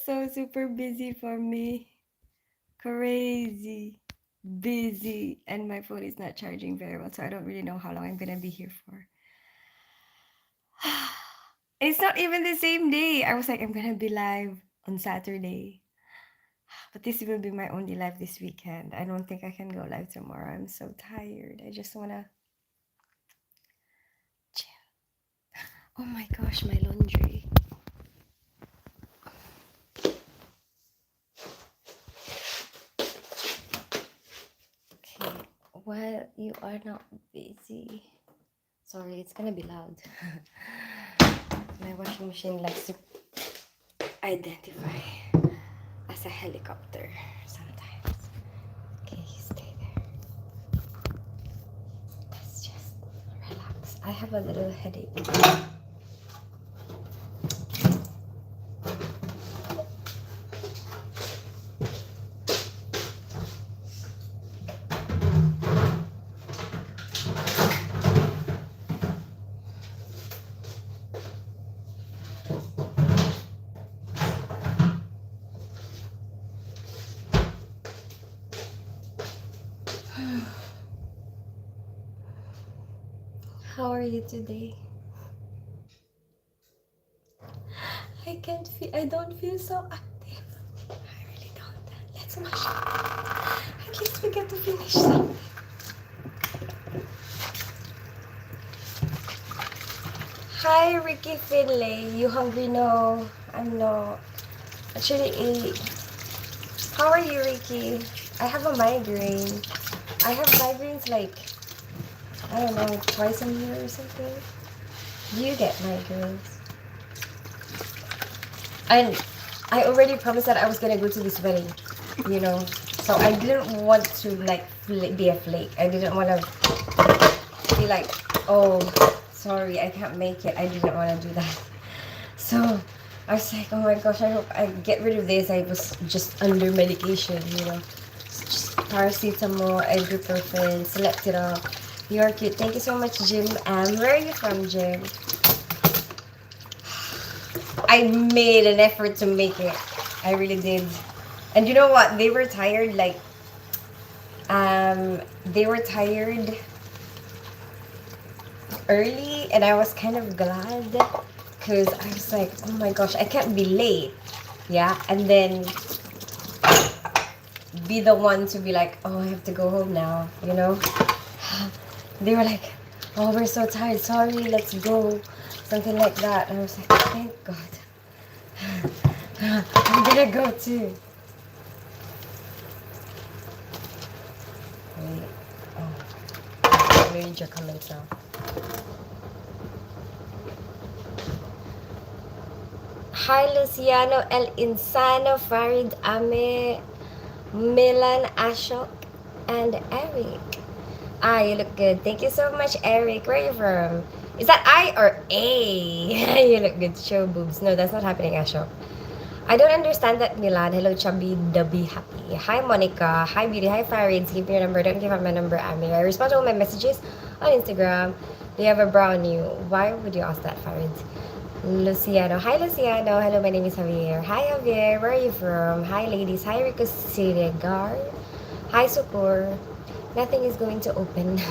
so super busy for me. Crazy busy. And my phone is not charging very well, so I don't really know how long I'm gonna be here for. It's not even the same day. I was like, I'm gonna be live on Saturday. But this will be my only live this weekend. I don't think I can go live tomorrow. I'm so tired. I just wanna chill. Oh my gosh, my laundry. Okay, while you are not busy. Sorry, it's gonna be loud. My washing machine likes to identify as a helicopter sometimes. Okay, stay there. Let's just relax. I have a little headache. How are you today? I don't feel so active. I really don't. Let's wash it. At least we get to finish something. Hi, Ricky Finlay. You hungry? No, I'm not. Actually, ate. How are you, Ricky? I have a migraine. I have migraines like, I don't know, twice a year or something. Do you get migraines? And I already promised that I was gonna go to this wedding, you know. So I didn't want to like be a flake. I didn't want to be like, oh, sorry, I can't make it. I didn't want to do that. So I was like, oh my gosh, I hope I get rid of this. I was just under medication, you know. Just paracetamol, ibuprofen, slept it off. You're cute. Thank you so much, Jim. Where are you from, Jim? I made an effort to make it. I really did. And you know what? They were tired, like, they were tired early, and I was kind of glad because I was like, oh my gosh, I can't be late. Yeah. And then be the one to be like, oh, I have to go home now, you know? They were like, oh, we're so tired. Sorry, let's go. Something like that. And I was like, thank God. I'm gonna go too. Wait. Oh. Let me read your comments now. Hi, Luciano, El Insano, Farid, Ame, Milan, Ashok, and Eric. Ah, you look good. Thank you so much, Eric. Where are you from? Is that I or A? You look good. Show boobs. No, that's not happening, Ashok. I don't understand that, Milan. Hello, Chubby Dubby Happy. Hi, Monica. Hi, Beauty. Hi, Farids. Give me your number. Don't give out my number, Ame. I respond to all my messages on Instagram. Do you have a brow new? Why would you ask that, Farids? Luciano. Hi, Luciano. Hello, my name is Javier. Hi, Javier. Where are you from? Hi, ladies. Hi, Rico Siregar. Hi, Sukur. Nothing is going to open.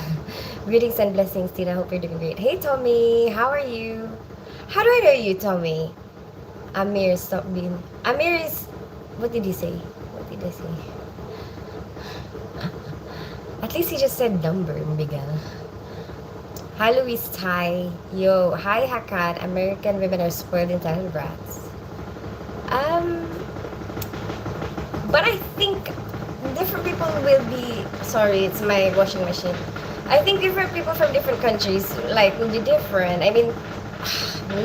Greetings and blessings, Tina. Hope you're doing great. Hey, Tommy. How are you? How do I know you, Tommy? Amir, stop being... Amir is... What did he say? What did I say? At least he just said number, Miguel. Hi, Luis Tai. Yo, hi, Hakat. American women are spoiled entitled brats. But I think different people will be... Sorry, it's my washing machine. I think different people from different countries, like, will be different. I mean,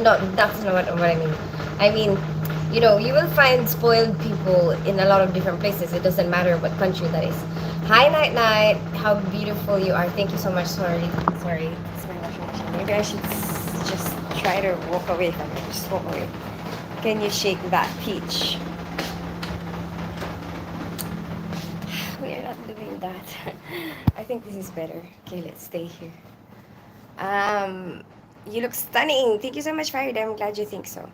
no, that's not what I mean. I mean, you know, you will find spoiled people in a lot of different places. It doesn't matter what country that is. Hi, Night Night. How beautiful you are. Thank you so much. Sorry. It's my washing machine. Maybe I should just try to walk away from it. Just walk away. Can you shake that peach? We are not doing that. I think this is better. Okay, let's stay here. You look stunning. Thank you so much, Farid. I'm glad you think so.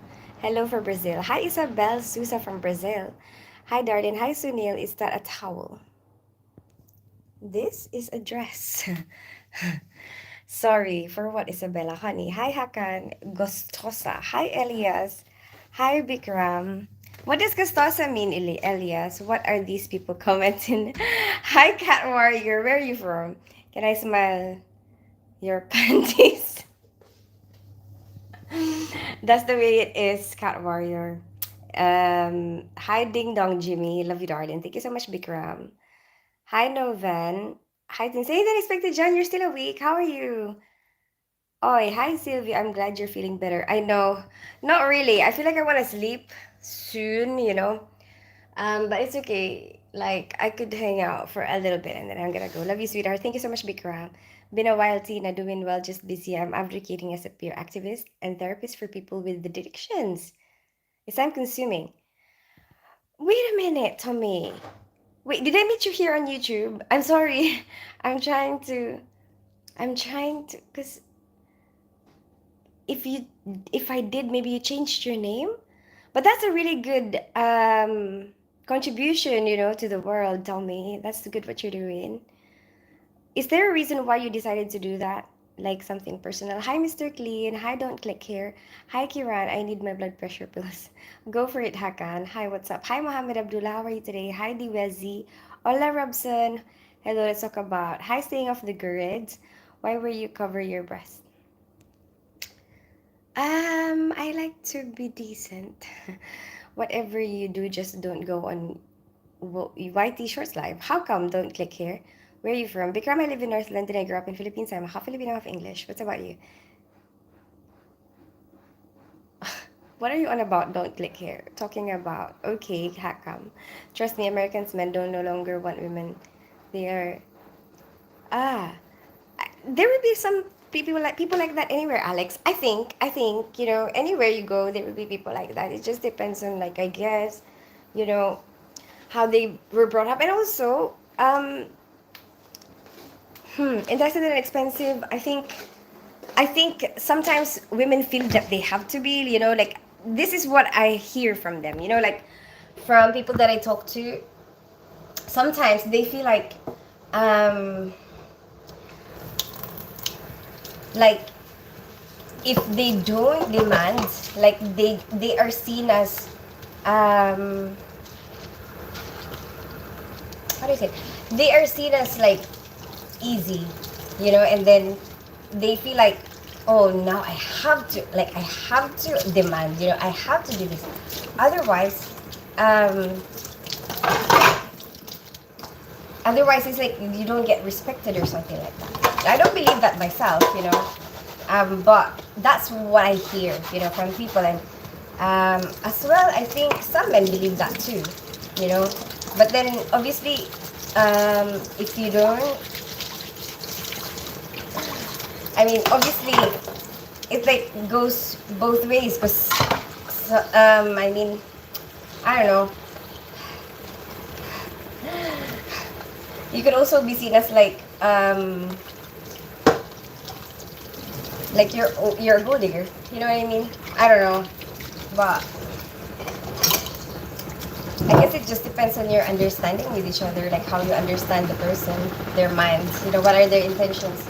Hello for Brazil. Hi, Isabel Sousa from Brazil. Hi, Darden. Hi, Sunil. Is that a towel? This is a dress. Sorry for what, Isabella, honey. Hi, Hakan. Gustosa. Hi, Elias. Hi, Bikram. What does Gustosa mean, Elias? What are these people commenting? Hi, Cat Warrior. Where are you from? Can I smell your panties? That's the way it is, Cat Warrior. Hi, Ding Dong Jimmy. Love you, darling. Thank you so much, Bikram. Hi, Noven. Hi, Say that expected John. You're still awake. How are you? Oi, hi, Sylvia. I'm glad you're feeling better. I know. Not really. I feel like I want to sleep soon. But it's okay. Like, I could hang out for a little bit and then I'm gonna go. Love you, sweetheart. Thank you so much, Bikram. Been a while, Tina. Doing well, just busy. I'm advocating as a peer activist and therapist for people with addictions. It's time consuming. Wait a minute, Tommy. Wait, did I meet you here on YouTube? I'm sorry. I'm trying to. Cause if you, if I did, maybe you changed your name. But that's a really good contribution, to the world. Tell me, that's good what you're doing. Is there a reason why you decided to do that? Like something personal? Hi, Mr. Clean. Hi, don't click here. Hi, Kiran. I need my blood pressure pills. Go for it, Hakan. Hi, what's up? Hi, Mohammed Abdullah. How are you today? Hi, Diwazi. Hola, Robson. Hello, let's talk about. Hi, staying off the grid. Why were you cover your breast? I like to be decent. Whatever you do, just don't go on white t-shirts live. How come? Don't click here. Where are you from? Bikram, I live in North London. I grew up in Philippines. I'm half Filipino, half English. What's about you? What are you on about? Don't click here. Talking about, okay, how come? Trust me, Americans men don't no longer want women. They are, ah, there will be some people like that anywhere, Alex. I think anywhere you go, there will be people like that. It just depends on, like, I guess, you know, how they were brought up, and also, interested and expensive. I think sometimes women feel that they have to be, like, this is what I hear from them, like, from people that I talk to. Sometimes they feel um like if they don't demand, like, they are seen as, um how do you say it? They are seen as, like, easy, and then they feel like, oh, now I have to demand, I have to do this, otherwise, um it's like you don't get respected or something like that. I don't believe that myself, but that's what I hear, from people, and as well, I think some men believe that too, you know. But then obviously, if you don't, I mean, obviously, it like goes both ways. Because, I mean, I don't know. You could also be seen as like you're a gold digger. You know what I mean? I don't know, but I guess it just depends on your understanding with each other, like how you understand the person, their minds. What are their intentions?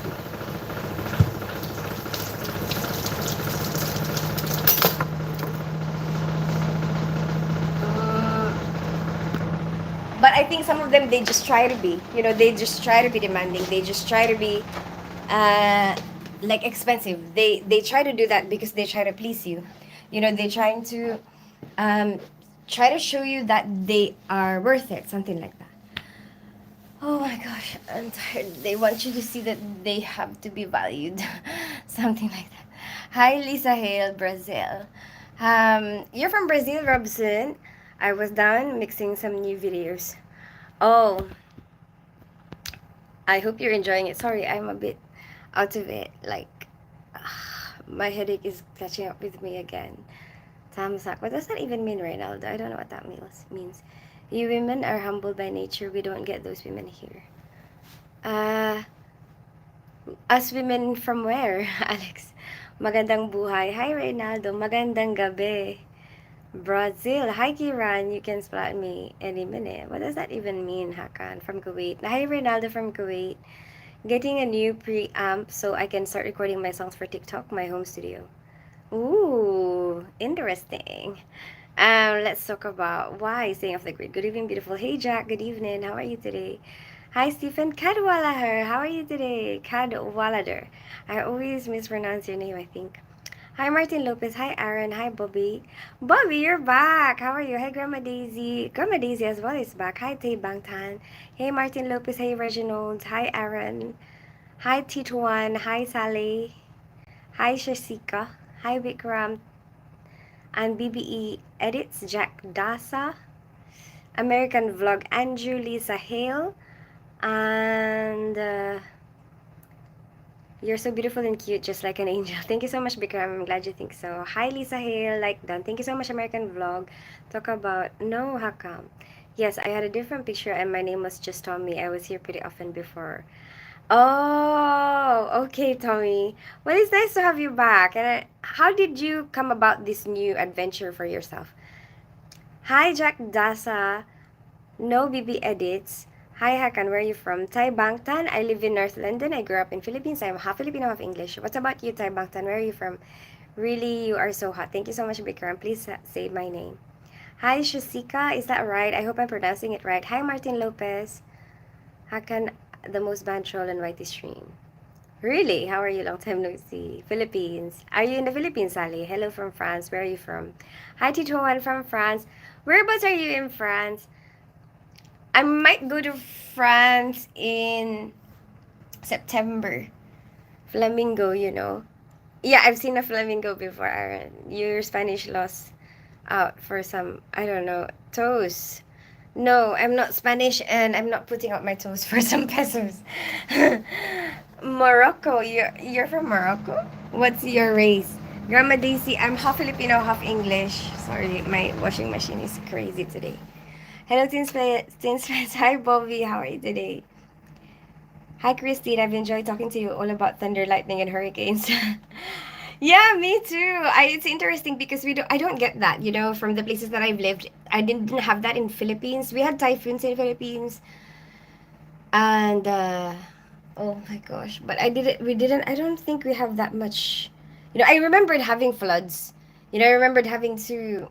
But I think some of them, they just try to be, they just try to be demanding. They just try to be, uh, like, expensive. They try to do that because they try to please you. They're trying to, um, try to show you that they are worth it, something like that. Oh my gosh, I'm tired. They want you to see that they have to be valued. Something like that. Hi, Lisa Hale, Brazil. You're from Brazil, Robson? I was down mixing some new videos. Oh, I hope you're enjoying it. Sorry, I'm a bit out of it. Like, my headache is catching up with me again. Tamsak. What does that even mean, Reynaldo? I don't know what that means. You women are humble by nature. We don't get those women here. Us women from where, Alex? Magandang buhay. Hi, Reynaldo. Magandang gabi. Brazil. Hi, Kiran. You can spot me any minute. What does that even mean, Hakan? From Kuwait. Hi, Ronaldo from Kuwait. Getting a new preamp so I can start recording my songs for TikTok, my home studio. Ooh, interesting. Let's talk about why staying off the grid. Good evening, beautiful. Hey, Jack. Good evening. How are you today? Hi, Stephen Cadwallader. How are you today? Cadwallader. I always mispronounce your name, I think. Hi, Martin Lopez. Hi, Aaron. Hi, Bobby. Bobby, you're back. How are you? Hi, Grandma Daisy. Grandma Daisy as well is back. Hi, Tay Bangtan. Hey, Martin Lopez. Hey, Reginald. Hi, Aaron. Hi, Tituan. Hi, Sally. Hi, Shasika. Hi, Vikram. And BBE Edits, Jack Dasa. American Vlog, Andrew, Lisa Hale. And you're so beautiful and cute, just like an angel. Thank you so much, Bikram. I'm glad you think so. Hi, Lisa Hale. Like done. Thank you so much, American Vlog. Talk about no, how come? Yes, I had a different picture, and my name was just Tommy. I was here pretty often before. Oh, okay, Tommy. Well, it's nice to have you back. And how did you come about this new adventure for yourself? Hi, Jack Dasa. No BB edits. Hi Hakan, where are you from? Tai Bangtan. I live in North London. I grew up in Philippines. I'm half Filipino, half English. What about you, Tai Bangtan? Where are you from? Really, you are so hot. Thank you so much, Bikram. Please say my name. Hi, Shasika. Is that right? I hope I'm pronouncing it right. Hi, Martin Lopez. Hakan, the most banned troll in YT stream. Really? How are you? Long time no see. Philippines. Are you in the Philippines, Sally? Hello from France. Where are you from? Hi, Tito Juan from France. Whereabouts are you in France? I might go to France in September. Flamingo, you know. Yeah, I've seen a flamingo before, Aaron. Your Spanish lost out for some, I don't know, toes. No, I'm not Spanish and I'm not putting out my toes for some pesos. Morocco, you're from Morocco? What's your race? Grandma Daisy, I'm half Filipino, half English. Sorry, my washing machine is crazy today. Hello, Teen Friends. Hi, Bobby. How are you today? Hi, Christine. I've enjoyed talking to you all about thunder, lightning, and hurricanes. Yeah, me too. It's interesting because I don't get that, from the places that I've lived. I didn't have that in Philippines. We had typhoons in Philippines, and oh my gosh, but we didn't. I don't think we have that much. I remembered having floods. I remembered having to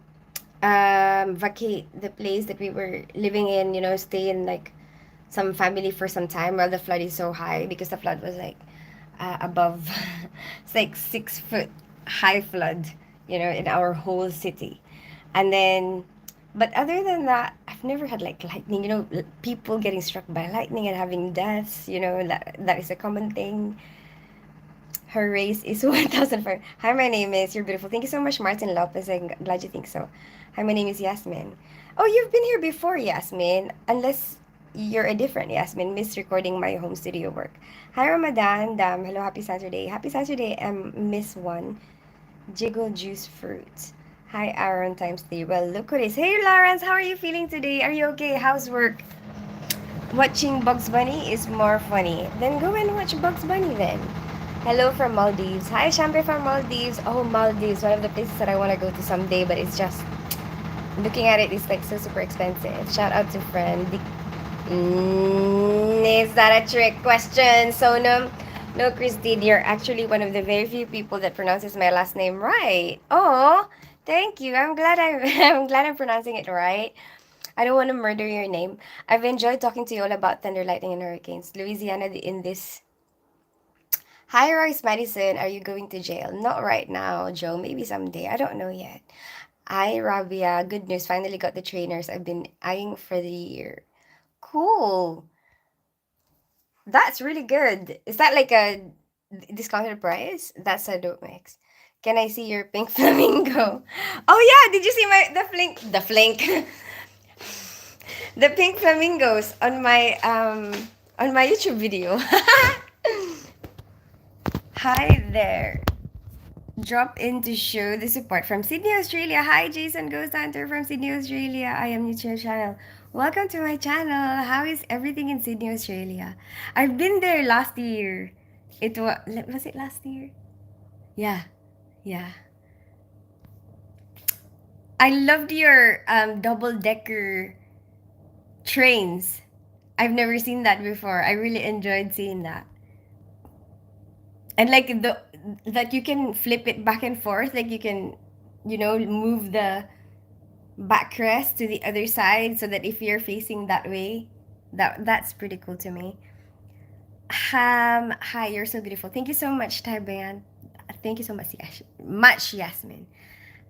vacate the place that we were living in. Stay in like some family for some time while the flood is so high because the flood was like above it's like 6 foot high flood in our whole city. And then but other than that, I've never had like lightning, people getting struck by lightning and having deaths, that is a common thing. Her race is 1004. Hi, my name is You're Beautiful. Thank you so much, Martin Lopez. I'm glad you think so. Hi, my name is Yasmin. Oh, you've been here before, Yasmin. Unless you're a different Yasmin, miss recording my home studio work. Hi, Ramadan. Hello, happy Saturday. Happy Saturday, Miss One. Jiggle Juice Fruit. Hi, Aaron times three. Well, look who it is. Hey, Lawrence, how are you feeling today? Are you okay? How's work? Watching Bugs Bunny is more funny. Then go and watch Bugs Bunny then. Hello from Maldives. Hi, Shambe from Maldives. Oh, Maldives, one of the places that I want to go to someday, but it's just looking at it is like so super expensive. Shout out to friend. Is that a trick question? So no, Christine, you're actually one of the very few people that pronounces my last name right. Oh, thank you. I'm glad I'm glad I'm pronouncing it right. I don't want to murder your name. I've enjoyed talking to you all about thunder, lightning, and hurricanes. Louisiana in this. Hi, Royce Madison. Are you going to jail? Not right now, Joe. Maybe someday. I don't know yet. Hi, Rabia. Good news. Finally got the trainers I've been eyeing for the year. Cool. That's really good. Is that like a discounted price? That's a dope mix. Can I see your pink flamingo? Oh yeah, did you see the flink the pink flamingos on my YouTube video. Hi there. Drop in to show the support from Sydney, Australia. Hi, Jason Ghost Hunter from Sydney, Australia. I am new to your channel. Welcome to my channel. How is everything in Sydney, Australia? I've been there last year. Was it last year? Yeah, yeah. I loved your double decker trains. I've never seen that before. I really enjoyed seeing that. And like the that you can flip it back and forth, like you can, move the backrest to the other side so that if you're facing that way, that's pretty cool to me. Hi, you're so beautiful. Thank you so much, Taiban. Thank you so much, Yasmin.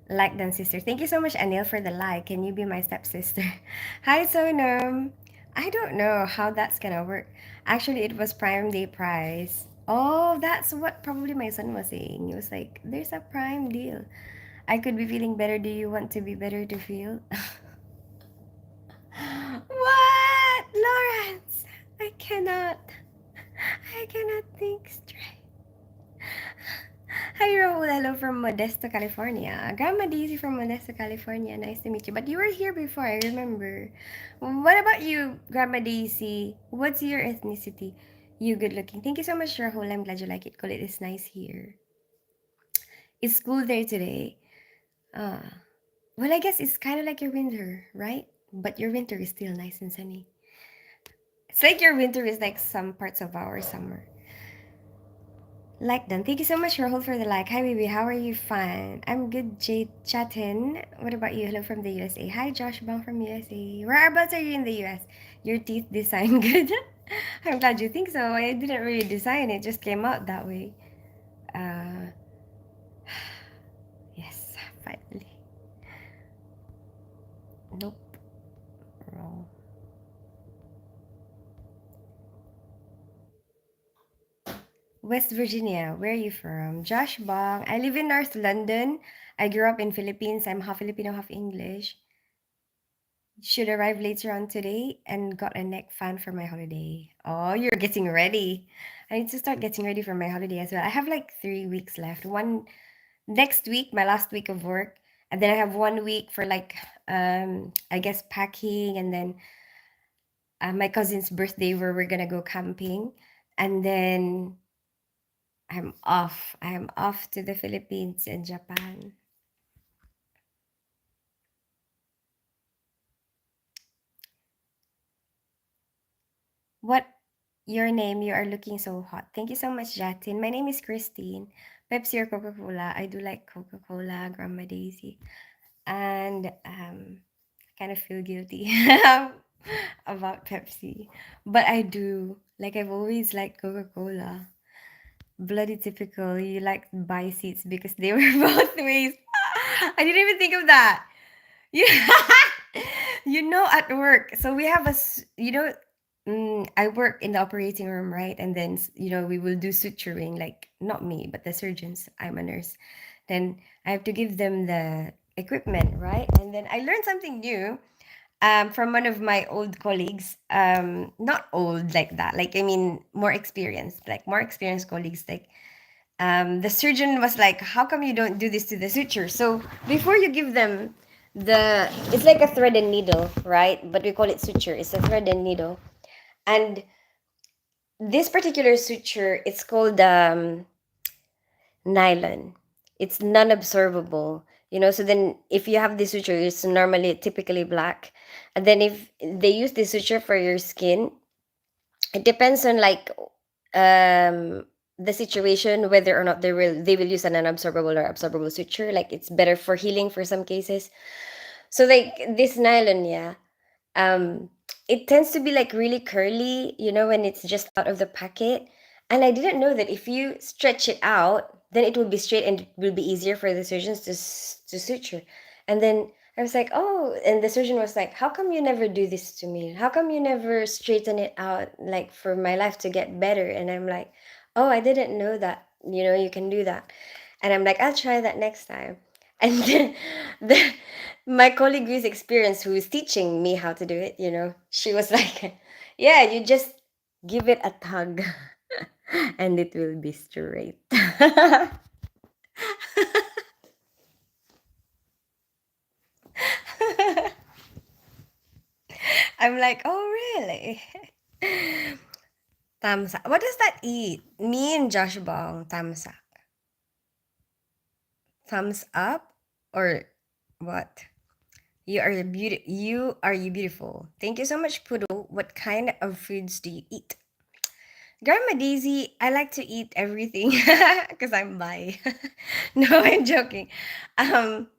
Like then sister. Thank you so much, Anil, for the like. Can you be my stepsister? Hi, Sonam. I don't know how that's gonna work. Actually, it was Prime Day prize. Oh, that's what probably my son was saying. He was like, "There's a Prime deal. I could be feeling better. Do you want to be better to feel?" What, Lawrence? I cannot. I cannot think straight. Hi, Raul. Hello from Modesto, California. Grandma Daisy from Modesto, California. Nice to meet you. But you were here before, I remember. What about you, Grandma Daisy? What's your ethnicity? You good looking. Thank you so much, Rahul. I'm glad you like it. It is nice here. It's school there today. Uh, well, I guess it's kind of like your winter, right? But your winter is still nice and sunny. It's like your winter is like some parts of our summer. Like them. Thank you so much, Rahul, for the like. Hi, baby. How are you? Fine. I'm good, Jade Chatin. What about you? Hello from the USA. Hi, Josh Bang from USA. Whereabouts are you in the US? Your teeth design good? I'm glad you think so. I didn't really design it, just came out that way. Uh, yes, finally. Nope. Wrong. West Virginia. Where are you from? Josh Bang. I live in North London. I grew up in Philippines. I'm half Filipino, half English. Should arrive later on today and got a neck fan for my holiday. Oh, you're getting ready. I need to start getting ready for my holiday as well. I have like 3 weeks left. One next week, my last week of work, and then I have 1 week for like I guess packing, and then my cousin's birthday where we're gonna go camping, and then I'm off. I'm off to the Philippines and Japan. What your name? You are looking so hot. Thank you so much, Jatin. My name is Christine. Pepsi or Coca Cola? I do like Coca Cola, Grandma Daisy, and kind of feel guilty about Pepsi, but I do. Like I've always liked Coca Cola. Bloody typical. You like buy seats because they were both ways. I didn't even think of that. Yeah. At work, so we have I work in the operating room, right? And then, we will do suturing, like not me, but the surgeons. I'm a nurse. Then I have to give them the equipment, right? And then I learned something new from one of my old colleagues. Not old like that. Like, I mean, more experienced colleagues. Like, the surgeon was like, "How come you don't do this to the suture?" So before you give them it's like a thread and needle, right? But we call it suture. It's a thread and needle, and this particular suture, it's called nylon. It's non-absorbable. So then if you have this suture, it's normally typically black, and then if they use this suture for your skin, it depends on like the situation whether or not they will use an unabsorbable or absorbable suture. Like it's better for healing for some cases. So like this nylon, yeah, um it tends to be like really curly, when it's just out of the packet. And I didn't know that if you stretch it out, then it will be straight and it will be easier for the surgeons to suture. And then I was like, oh, and the surgeon was like, how come you never do this to me? How come you never straighten it out, like for my life to get better? And I'm like, oh, I didn't know that, you can do that. And I'm like, I'll try that next time. And then the my colleague who's experienced, who is teaching me how to do it, she was like, yeah, you just give it a tug and it will be straight. I'm like, oh, really? Tamsa. What does that eat? Me and Josh Bong, tamsa. Thumbs up or what? You are a beauty. You are you beautiful. Thank you so much, Poodle. What kind of foods do you eat? Grandma Daisy, I like to eat everything because I'm bi. No, I'm joking. Um,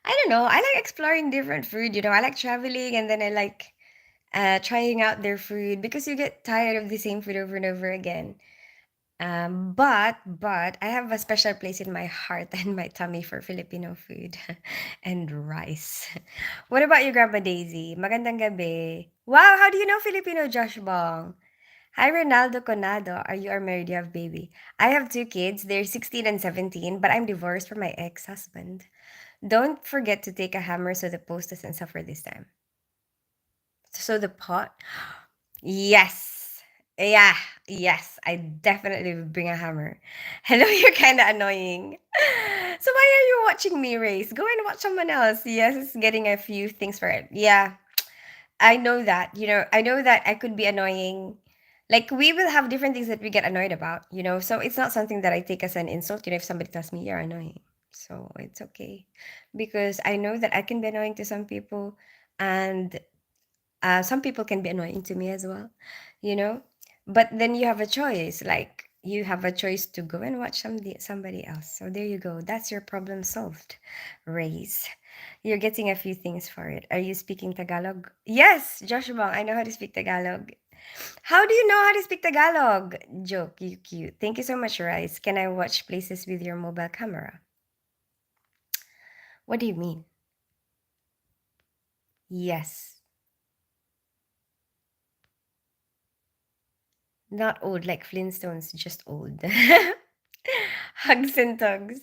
I don't know. I like exploring different food. I like traveling, and then I like trying out their food because you get tired of the same food over and over again. But I have a special place in my heart and my tummy for Filipino food and rice. What about you, Grandma Daisy? Magandang gabi. Wow, how do you know Filipino, Josh Bong? Hi, Ronaldo Conado. Are you are married? You have baby? I have two kids. They're 16 and 17, but I'm divorced from my ex-husband. Don't forget to take a hammer so the post doesn't suffer this time. So the pot. Yes. Yeah. Yes. I definitely will bring a hammer. Hello, you're kind of annoying. So why are you watching me race? Go and watch someone else. Yes, it's getting a few things for it. Yeah. I know that. I know that I could be annoying. Like we will have different things that we get annoyed about. So it's not something that I take as an insult, if somebody tells me you're annoying. So it's okay. Because I know that I can be annoying to some people and some people can be annoying to me as well, you know. But then you have a choice. Like you have a choice to go and watch somebody else. So there you go. That's your problem solved. Raise. You're getting a few things for it. Are you speaking Tagalog? Yes, Joshua. I know how to speak Tagalog. How do you know how to speak Tagalog? Joke, you cute. Thank you so much, Rice. Can I watch places with your mobile camera? What do you mean? Yes. Not old like Flintstones, just old. Hugs and tugs.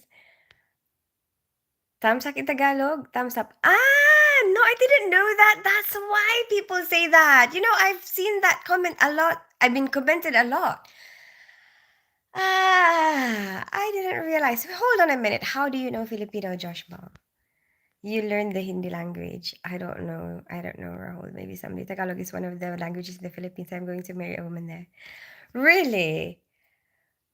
Thumbs up in Tagalog? Thumbs up. Ah, no, I didn't know that. That's why people say that. I've seen that comment a lot. I've been commented a lot. Ah, I didn't realize. Hold on a minute. How do you know Filipino, Josh Bong? You learned the Hindi language. I don't know. I don't know, Rahul. Maybe someday. Tagalog is one of the languages in the Philippines. I'm going to marry a woman there. Really?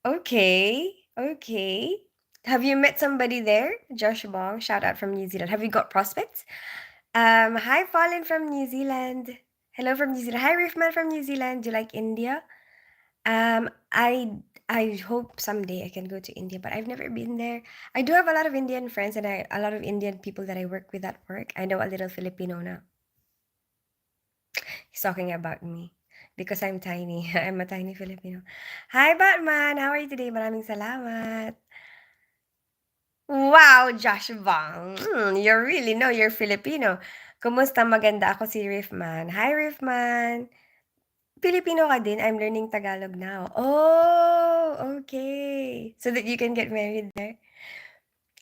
Okay, okay. Have you met somebody there? Josh Bong, shout out from New Zealand. Have you got prospects? Hi, Fallen from New Zealand. Hello from New Zealand. Hi, Riffman from New Zealand. Do you like India? I hope someday I can go to India, but I've never been there. I do have a lot of Indian friends and a lot of Indian people that I work with at work. I know a little Filipino now. He's talking about me because I'm tiny. I'm a tiny Filipino. Hi, Batman. How are you today? Maraming salamat. Wow, Josh Bang. You really know you're Filipino. Kumusta? Maganda ako si Riffman. Hi, Riffman. Filipino ka din? I'm learning Tagalog now. Oh, okay. So that you can get married there.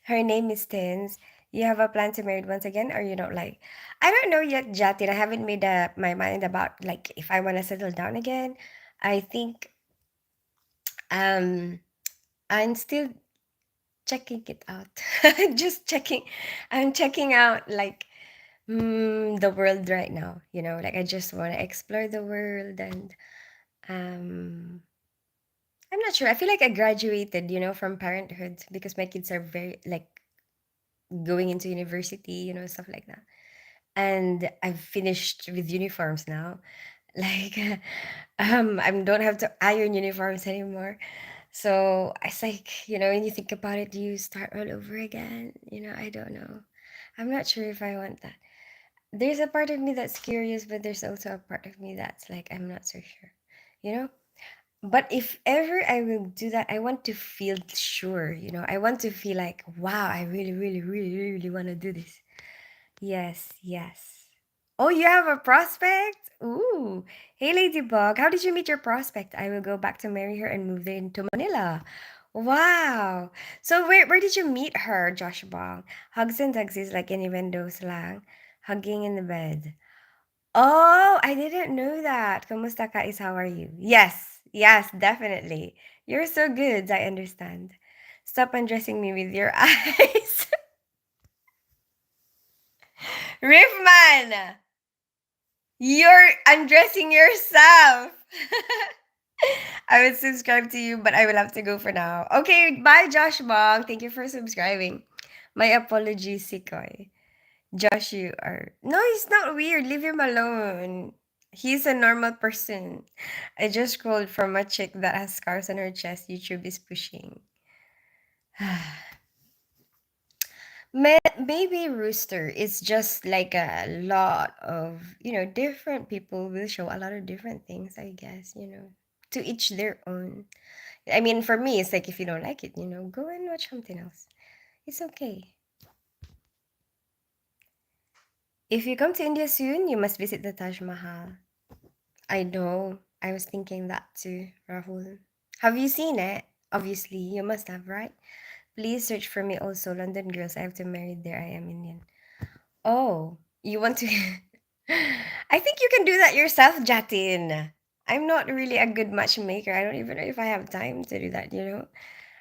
Her name is Tins. You have a plan to marry once again, or you don't like? I don't know yet, Jatin. I haven't made up my mind about like if I want to settle down again. I think um I'm still checking it out. Just checking. I'm checking out like the world right now. Like I just want to explore the world and um I'm not sure. I feel like I graduated, from parenthood because my kids are very like going into university, stuff like that. And I've finished with uniforms now. Like I don't have to iron uniforms anymore. So it's like, when you think about it, you start all over again. I don't know. I'm not sure if I want that. There's a part of me that's curious, but there's also a part of me that's like, I'm not so sure. You know? But if ever I will do that, I want to feel sure. I want to feel like, wow, I really, really, really, really want to do this. Yes, yes. Oh, you have a prospect? Ooh. Hey, Ladybug, how did you meet your prospect? I will go back to marry her and move there into Manila. Wow. So where did you meet her, Josh Bong? Hugs and tugs is like any window slang. Hugging in the bed. Oh, I didn't know that. Kamusta ka is how are you? Yes, yes, definitely. You're so good, I understand. Stop undressing me with your eyes. Riffman! You're undressing yourself. I would subscribe to you, but I will have to go for now. Okay, bye, Josh Bong. Thank you for subscribing. My apologies, Sikoy. Josh, you are. No, he's not weird. Leave him alone. He's a normal person. I just scrolled from a chick that has scars on her chest. YouTube is pushing. Maybe Rooster is just like a lot of, different people will show a lot of different things, I guess, to each their own. I mean, for me, it's like if you don't like it, go and watch something else. It's okay. If you come to India soon, you must visit the Taj Mahal. I know. I was thinking that too, Rahul. Have you seen it? Obviously, you must have, right? Please search for me also, London girls. I have to marry there. I am Indian. Oh, you want to? I think you can do that yourself, Jatin. I'm not really a good matchmaker. I don't even know if I have time to do that.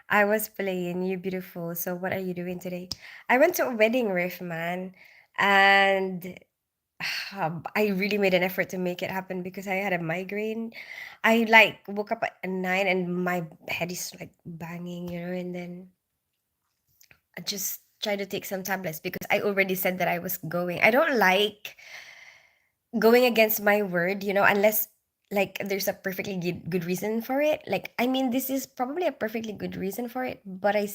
I was playing You Beautiful. So, what are you doing today? I went to a wedding, Riff, man. And I really made an effort to make it happen because I had a migraine. I like woke up at 9 and my head is like banging, and then I just tried to take some tablets because I already said that I was going. I don't like going against my word, unless like there's a perfectly good reason for it. Like, I mean, this is probably a perfectly good reason for it, but I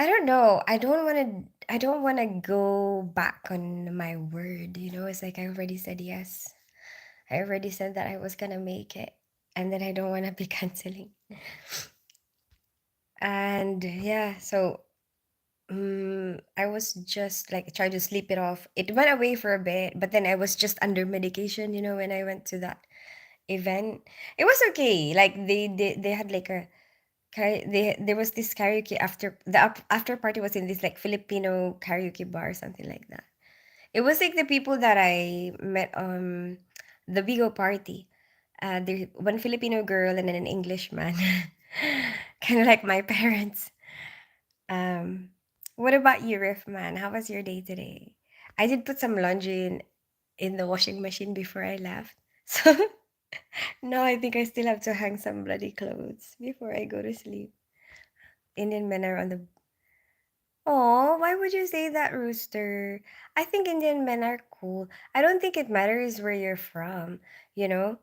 don't know. I don't want to go back on my word. It's like I already said yes. I already said that I was gonna make it, and then I don't want to be canceling. And yeah, so I was just like trying to sleep it off. It went away for a bit, but then I was just under medication, when I went to that event. It was okay. Like they had like there was this karaoke after the after party was in this like Filipino karaoke bar or something like that. It was like the people that I met the Vigo party. There one Filipino girl and then an Englishman. Kind of like my parents. Um, what about you, Riff man? How was your day today? I did put some laundry in the washing machine before I left. So now I think I still have to hang some bloody clothes before I go to sleep. Indian men are on the. Oh, why would you say that, Rooster? I think Indian men are cool. I don't think it matters where you're from, you know?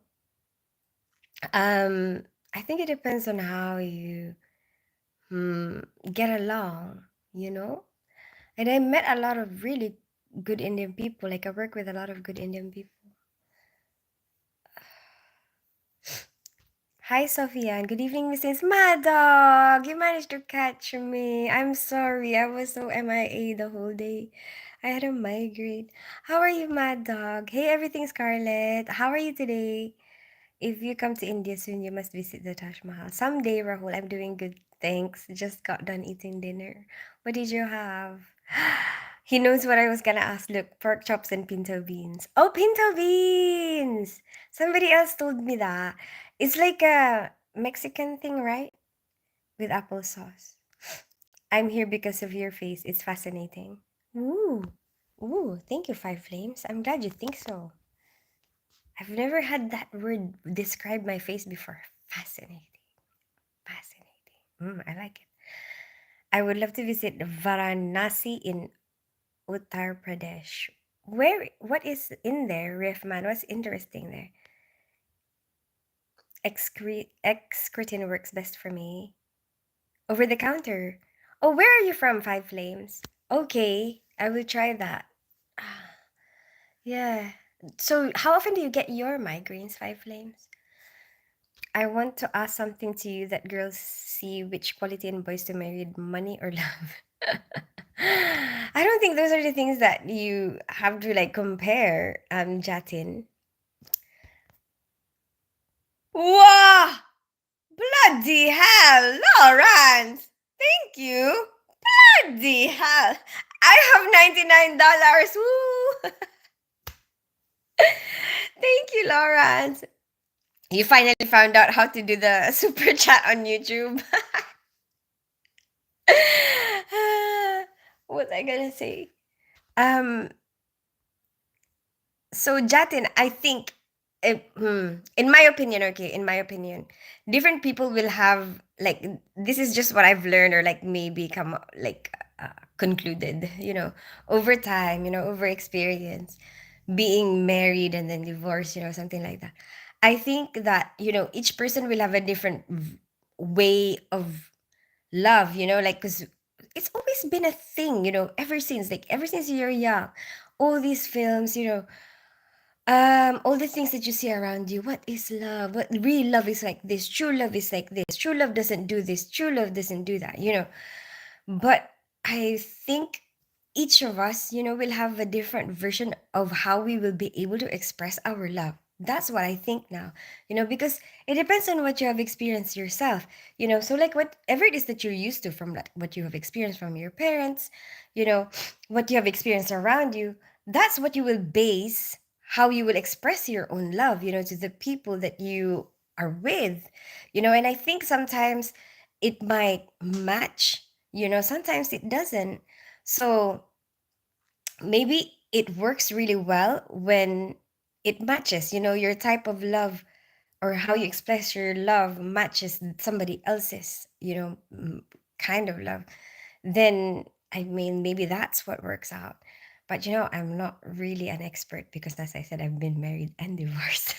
Um, I think it depends on how you get along, you know? And I met a lot of really good Indian people. Like I work with a lot of good Indian people. Hi, Sophia, and good evening, Mrs. Mad Dog. You managed to catch me. I'm sorry, I was so MIA the whole day. I had a migraine. How are you, Mad Dog? Hey, everything, Scarlett. How are you today? If you come to India soon, you must visit the Taj Mahal. Someday, Rahul. I'm doing good. Thanks. Just got done eating dinner. What did you have? He knows what I was gonna ask. Look, pork chops and pinto beans. Oh, pinto beans! Somebody else told me that. It's like a Mexican thing, right? With applesauce. I'm here because of your face. It's fascinating. Ooh. Ooh, thank you, Five Flames. I'm glad you think so. I've never had that word describe my face before. Fascinating. Fascinating. I like it. I would love to visit Varanasi in Uttar Pradesh. What is in there, Riffman? What's interesting there? Excretin works best for me. Over the counter. Oh, where are you from, Five Flames? Okay, I will try that. Ah, yeah. So, how often do you get your migraines, Five Flames? I want to ask something to you that girls see which quality in boys to marry, money or love. I don't think those are the things that you have to like compare, Jatin. Wow! Bloody hell, Lawrence! Thank you. Bloody hell. I have $99. Woo! Thank you, Lawrence. You finally found out how to do the super chat on YouTube. What was I gonna say? Um, so Jatin, I think, in my opinion, okay, in my opinion, different people will have like this is just what I've learned or like maybe come like concluded, over time, over experience, being married and then divorced, something like that. I think that, each person will have a different way of love, like, because it's always been a thing, ever since you're young. All these films, all the things that you see around you, what is love? What real love is like this, true love is like this, true love doesn't do this, true love doesn't do that, but I think each of us, will have a different version of how we will be able to express our love. That's what I think now, because it depends on what you have experienced yourself, so like whatever it is that you're used to from like what you have experienced from your parents, you know, what you have experienced around you, that's what you will base how you will express your own love, to the people that you are with, and I think sometimes it might match, sometimes it doesn't. So maybe it works really well when it matches, your type of love or how you express your love matches somebody else's, kind of love. Then, I mean, maybe that's what works out. But, I'm not really an expert because, as I said, I've been married and divorced.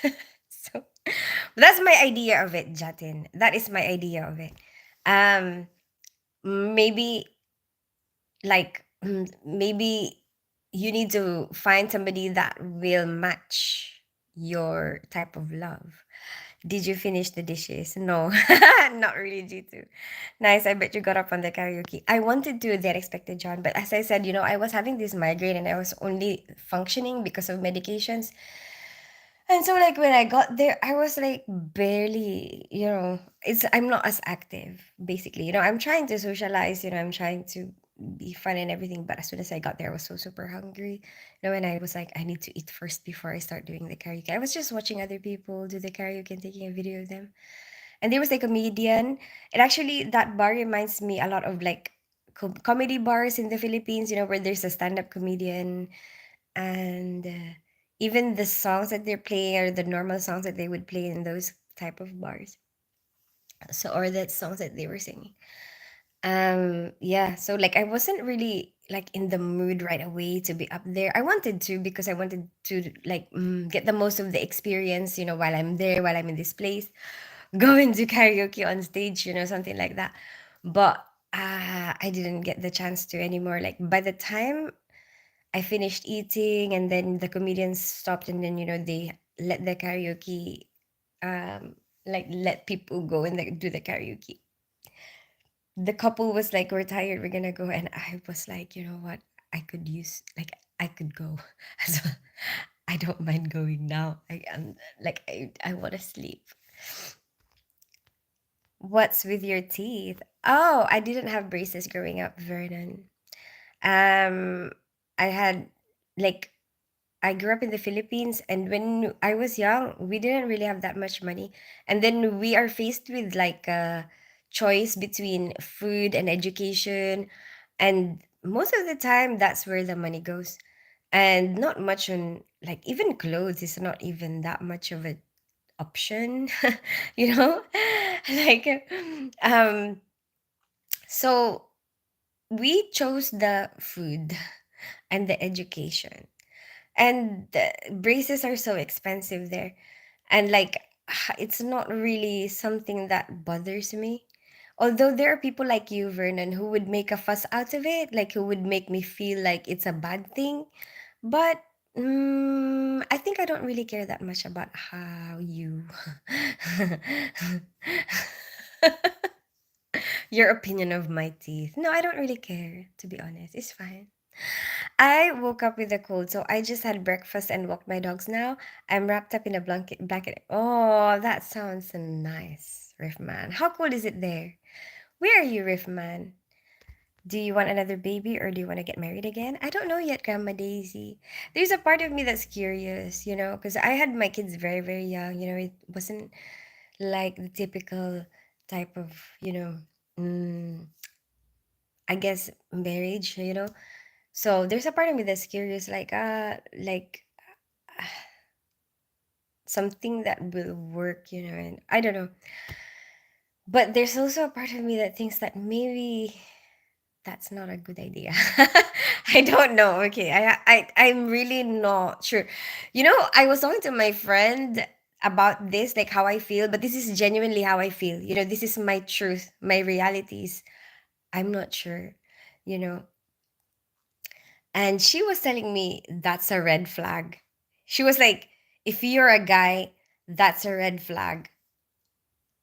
So that's my idea of it, Jatin. That is my idea of it. Um, maybe like maybe you need to find somebody that will match your type of love. Did you finish the dishes? No, not really, G2. Nice. I bet you got up on the karaoke. I wanted to that expected, John, but as I said, I was having this migraine and I was only functioning because of medications. And so like when I got there, I was like barely, I'm not as active, basically. I'm trying to socialize, I'm trying to be fun and everything. But as soon as I got there, I was so super hungry. And I was like, I need to eat first before I start doing the karaoke. I was just watching other people do the karaoke and taking a video of them. And there was a comedian. And actually, that bar reminds me a lot of like comedy bars in the Philippines, where there's a stand-up comedian and even the songs that they're playing are the normal songs that they would play in those type of bars, so or the songs that they were singing. Yeah, so like I wasn't really like in the mood right away to be up there. I wanted to because I wanted to like get the most of the experience, while I'm there, while I'm in this place, going to karaoke on stage, something like that. But I didn't get the chance to anymore. Like by the time I finished eating and then the comedians stopped and then they let the karaoke like let people go and like do the karaoke. The couple was like, we're tired, we're gonna go, and I was like, you know what, I could go as well. I don't mind going now. I am like I want to sleep. What's with your teeth? Oh, I didn't have braces growing up, Vernon. um I had like I grew up in the Philippines, and when I was young, we didn't really have that much money. And then we are faced with like a choice between food and education. And most of the time, that's where the money goes. And not much on, like, even clothes is not even that much of an option, you know? Like, um, so we chose the food and the education, and the braces are so expensive there, and like it's not really something that bothers me, although there are people like you, Vernon, who would make a fuss out of it, like who would make me feel like it's a bad thing. But I think I don't really care that much about how you your opinion of my teeth. No, I don't really care, to be honest. It's fine. I woke up with a cold, so I just had breakfast and walked my dogs now. I'm wrapped up in a blanket. Oh, that sounds nice, Riffman. How cold is it there? Where are you, Riffman? Do you want another baby or do you want to get married again? I don't know yet, Grandma Daisy. There's a part of me that's curious, because I had my kids very, very young. It wasn't like the typical type of, mm, I guess, marriage. So there's a part of me that's curious, like something that will work, and I don't know. But there's also a part of me that thinks that maybe That's not a good idea. I don't know. Okay, I'm really not sure. I was talking to my friend about this, like how I feel, but this is genuinely how I feel. This is my truth, my realities. I'm not sure. You know, and she was telling me that's a red flag. She was like, if you're a guy, that's a red flag.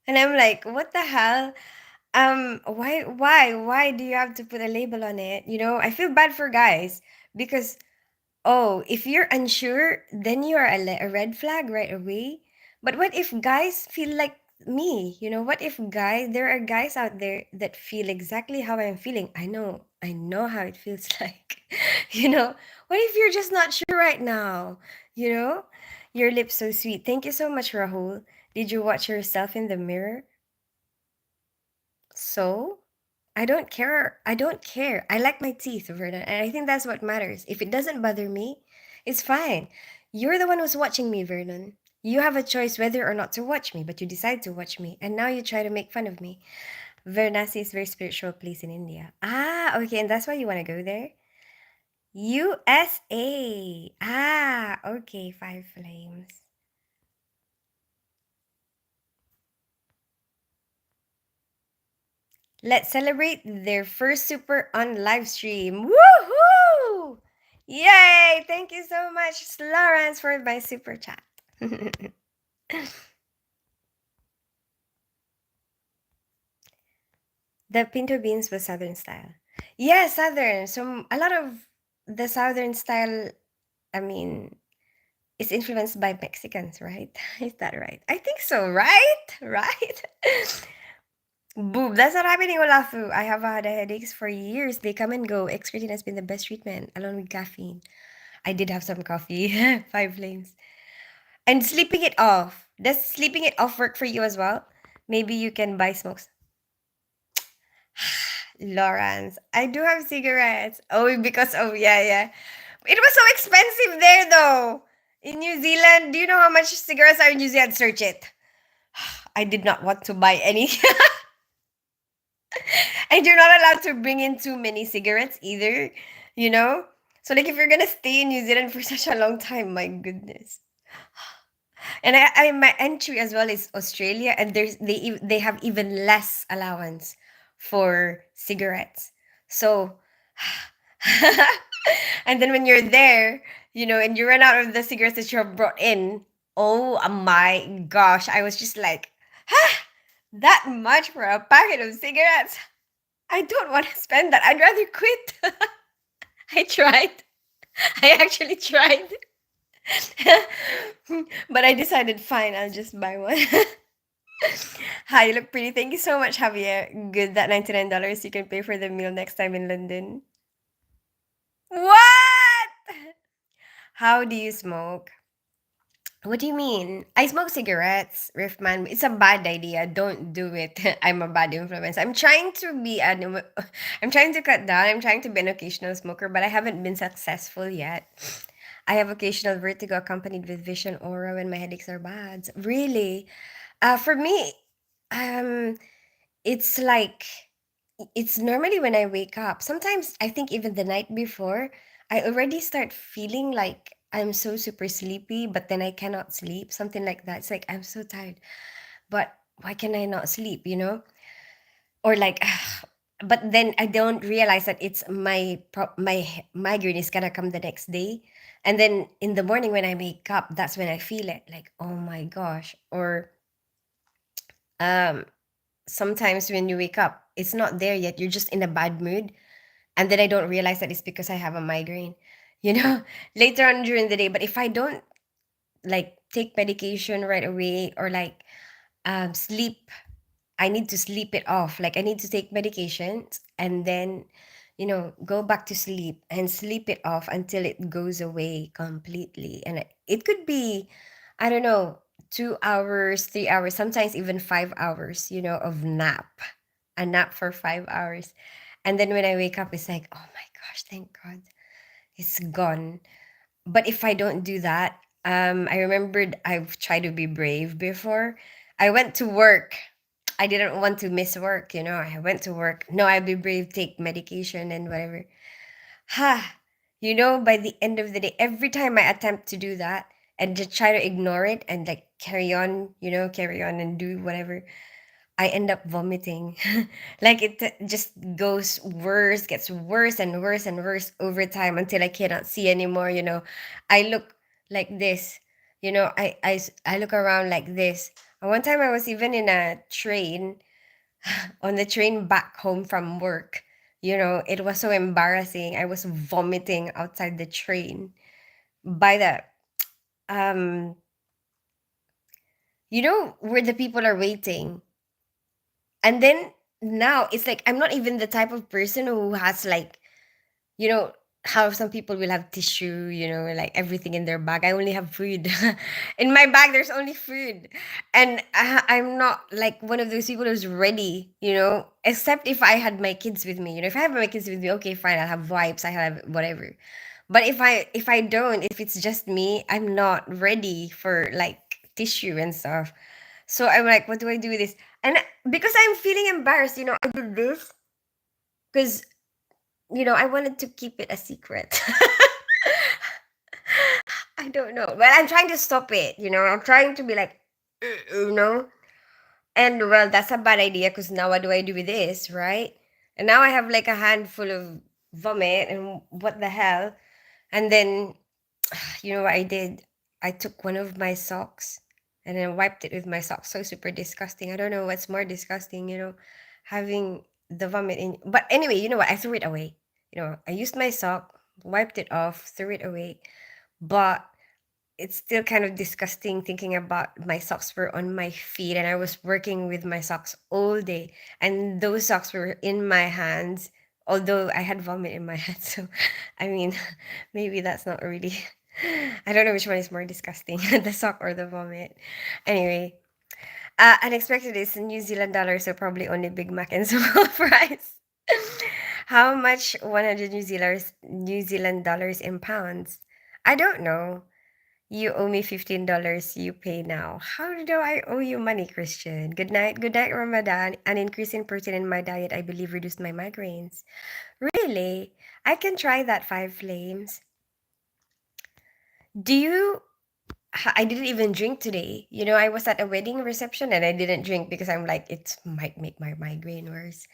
And I'm like, what the hell? Why do you have to put a label on it? I feel bad for guys because, oh, if you're unsure, then you're a red flag right away. But what if guys feel like me? What if there are guys out there that feel exactly how I'm feeling? I know how it feels like. What if you're just not sure right now? You know, your lips so sweet. Thank you so much, Rahul. Did you watch yourself in the mirror? So, I don't care. I don't care. I like my teeth, Vernon, and I think that's what matters. If it doesn't bother me, it's fine. You're the one who's watching me, Vernon. You have a choice whether or not to watch me, but you decide to watch me, and now you try to make fun of me. Varanasi is a very spiritual place in India. Ah, okay, and that's why you want to go there? USA. Ah, okay, Five Flames. Let's celebrate their first super on live stream. Woohoo! Yay! Thank you so much, Lawrence, for my super chat. The pinto beans was Southern style. Yeah, Southern. So a lot of the Southern style, I mean, is influenced by Mexicans, right? Is that right? I think so, right? Right? Boob, that's not happening, Olafu. I have had headaches for years. They come and go. Excretin has been the best treatment, along with caffeine. I did have some coffee. Five flames. And sleeping it off. Does sleeping it off work for you as well? Maybe you can buy smokes. Lawrence, I do have cigarettes. Oh, because yeah, yeah. It was so expensive there though. In New Zealand, do you know how much cigarettes are in New Zealand? Search it. I did not want to buy any. And you're not allowed to bring in too many cigarettes either, you know? So like if you're gonna stay in New Zealand for such a long time, my goodness. And my entry as well is Australia, and they have even less allowance for cigarettes. So, and then when you're there, and you run out of the cigarettes that you have brought in, oh my gosh, I was just like, that much for a packet of cigarettes? I don't want to spend that. I'd rather quit. I tried. I actually tried. But I decided, fine, I'll just buy one. Hi, you look pretty. Thank you so much, Javier. Good that $99 you can pay for the meal next time in London. What? How do you smoke? What do you mean? I smoke cigarettes, Riffman. It's a bad idea. Don't do it. I'm a bad influence. I'm trying to cut down. I'm trying to be an occasional smoker, but I haven't been successful yet. I have occasional vertigo accompanied with vision aura when my headaches are bad. Really? For me, um, it's like it's normally when I wake up. Sometimes I think even the night before, I already start feeling like I'm so super sleepy, but then I cannot sleep. Something like that. It's like I'm so tired, but why can I not sleep? Or like, but then I don't realize that it's migraine is gonna come the next day, and then in the morning when I wake up, that's when I feel it. Like, oh my gosh. Or um sometimes when you wake up, it's not there yet. You're just in a bad mood. And then I don't realize that it's because I have a migraine, later on during the day. But if I don't like take medication right away, or like sleep, I need to sleep it off. Like I need to take medications and then, go back to sleep and sleep it off until it goes away completely. And it could be, I don't know, 2 hours, 3 hours, sometimes even 5 hours, of nap, a nap for 5 hours. And then when I wake up, it's like, oh my gosh, thank God it's gone. But if I don't do that, I remembered I've tried to be brave before. I went to work. I didn't want to miss work, I went to work. No, I'll be brave, take medication and whatever. Ha! By the end of the day, every time I attempt to do that and just try to ignore it and like carry on and do whatever, I end up vomiting. Like it just goes worse, gets worse and worse and worse over time until I cannot see anymore. I look like this. I look around like this. And one time I was even in a train, on the train back home from work. It was so embarrassing. I was vomiting outside the train by the um where the people are waiting. And then now it's like I'm not even the type of person who has like, you know, how some people will have tissue, like everything in their bag. I only have food. In my bag, there's only food. And I'm not like one of those people who's ready, except if I had my kids with me. If I have my kids with me, okay, fine, I'll have wipes, I have whatever. But if I don't, if it's just me, I'm not ready for like tissue and stuff. So I'm like, what do I do with this? And because I'm feeling embarrassed, I did this because, I wanted to keep it a secret. I don't know. But I'm trying to stop it, I'm trying to be like, you know? And well, that's a bad idea because now what do I do with this, right? And now I have like a handful of vomit and what the hell? And then you know what I did? I took one of my socks and then wiped it with my socks. So super disgusting. I don't know what's more disgusting, having the vomit in. But anyway, you know what? I threw it away. I used my sock, wiped it off, threw it away. But it's still kind of disgusting thinking about my socks were on my feet and I was working with my socks all day and those socks were in my hands, although I had vomit in my head. So I mean, maybe that's not really, I don't know which one is more disgusting, the sock or the vomit. Anyway, unexpected is New Zealand dollars, so probably only Big Mac and small fries. How much 100 New Zealand dollars in pounds? I don't know. You owe me $15. You pay now. How do I owe you money, Christian? Good night. Good night, Ramadan. An increase in protein in my diet, I believe, reduced my migraines. Really? I can try that, Five Flames. Do you? I didn't even drink today. I was at a wedding reception and I didn't drink because I'm like, it might make my migraine worse.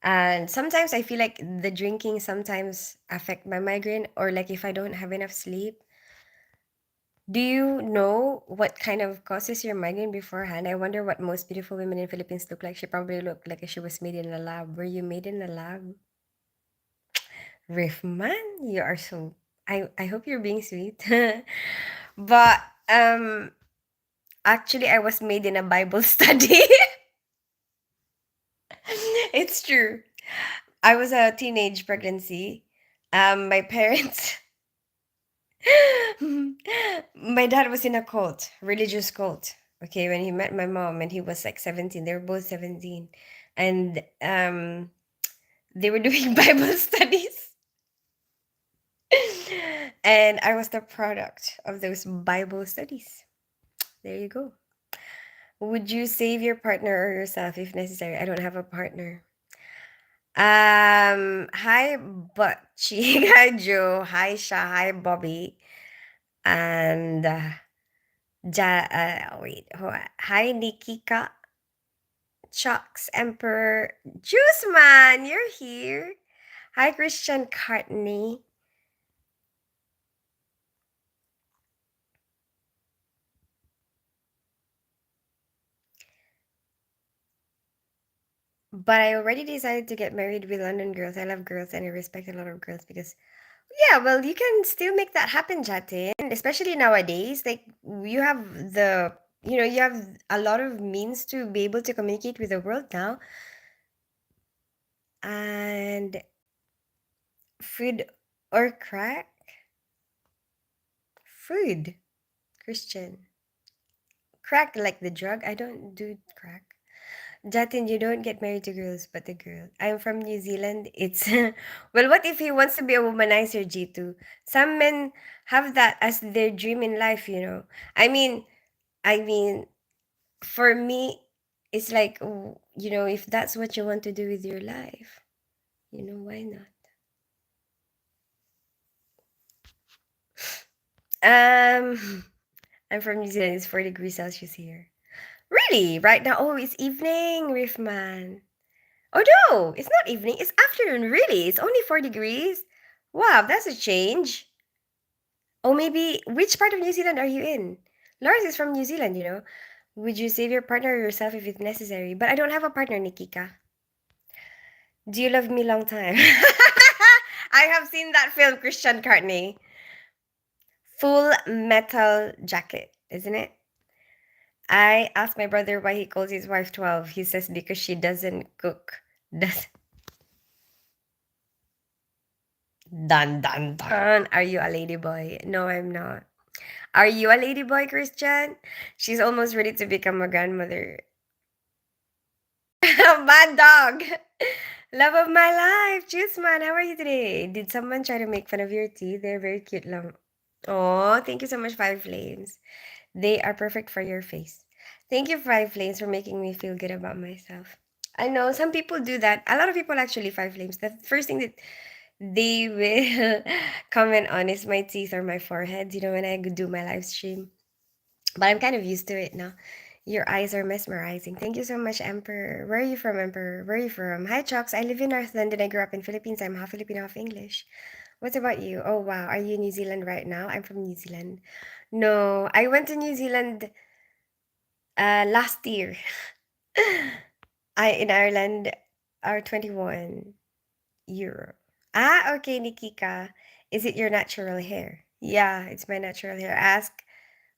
And sometimes I feel like the drinking sometimes affect my migraine, or like if I don't have enough sleep. Do you know what kind of causes your migraine beforehand? I wonder what most beautiful women in Philippines look like. She probably looked like she was made in a lab. Were you made in a lab? Riffman, you are so. I hope you're being sweet. But actually, I was made in a Bible study. It's true. I was a teenage pregnancy. My parents. My dad was in a cult, religious cult. Okay, when he met my mom and he was like 17, they were both 17. And they were doing Bible studies. And I was the product of those Bible studies. There you go. Would you save your partner or yourself if necessary? I don't have a partner. Hi Butchie, hi Joe, hi Sha, hi Bobby, and wait. Hi, Nikika. Chucks, Emperor. Juice Man, you're here. Hi, Christian Cartney. But I already decided to get married with London girls. I love girls and I respect a lot of girls because, yeah, well, you can still make that happen, Jatin. Especially nowadays. Like, you have you have a lot of means to be able to communicate with the world now. And food or crack? Food, Christian. Crack like the drug? I don't do crack. Jatin, you don't get married to girls, but the girl. I'm from New Zealand. It's well, what if he wants to be a womanizer, G2? Some men have that as their dream in life, I mean, for me, it's like, if that's what you want to do with your life, why not? Um, I'm from New Zealand. It's 4 degrees Celsius here. Really? Right now? Oh, it's evening, Riffman. Oh no, it's not evening. It's afternoon. Really? It's only 4 degrees. Wow, that's a change. Oh, maybe which part of New Zealand are you in? Lawrence is from New Zealand. Would you save your partner or yourself if it's necessary? But I don't have a partner, Nikika. Do you love me long time? I have seen that film, Christian Cartney. Full Metal Jacket, isn't it? I asked my brother why he calls his wife 12. He says because she doesn't cook. Does Dun dun dun. Are you a ladyboy? No, I'm not. Are you a ladyboy, Christian? She's almost ready to become a grandmother. Bad dog. Love of my life. Juice man, how are you today? Did someone try to make fun of your teeth? They're very cute lang. Oh, thank you so much, Five Flames. They are perfect for your face. Thank you, Five Flames, for making me feel good about myself. I know some people do that. A lot of people actually, Five Flames. The first thing that they will comment on is my teeth or my forehead, when I do my live stream. But I'm kind of used to it now. Your eyes are mesmerizing. Thank you so much, Emperor. Where are you from, Emperor? Where are you from? Hi, Chucks. I live in North London. I grew up in Philippines. I'm half Filipino, half English. What about you? Oh, wow. Are you in New Zealand right now? I'm from New Zealand. No, I went to New Zealand last year. I in Ireland are 21 euro. Ah, okay, Nikika. Is it your natural hair? Yeah, it's my natural hair. Ask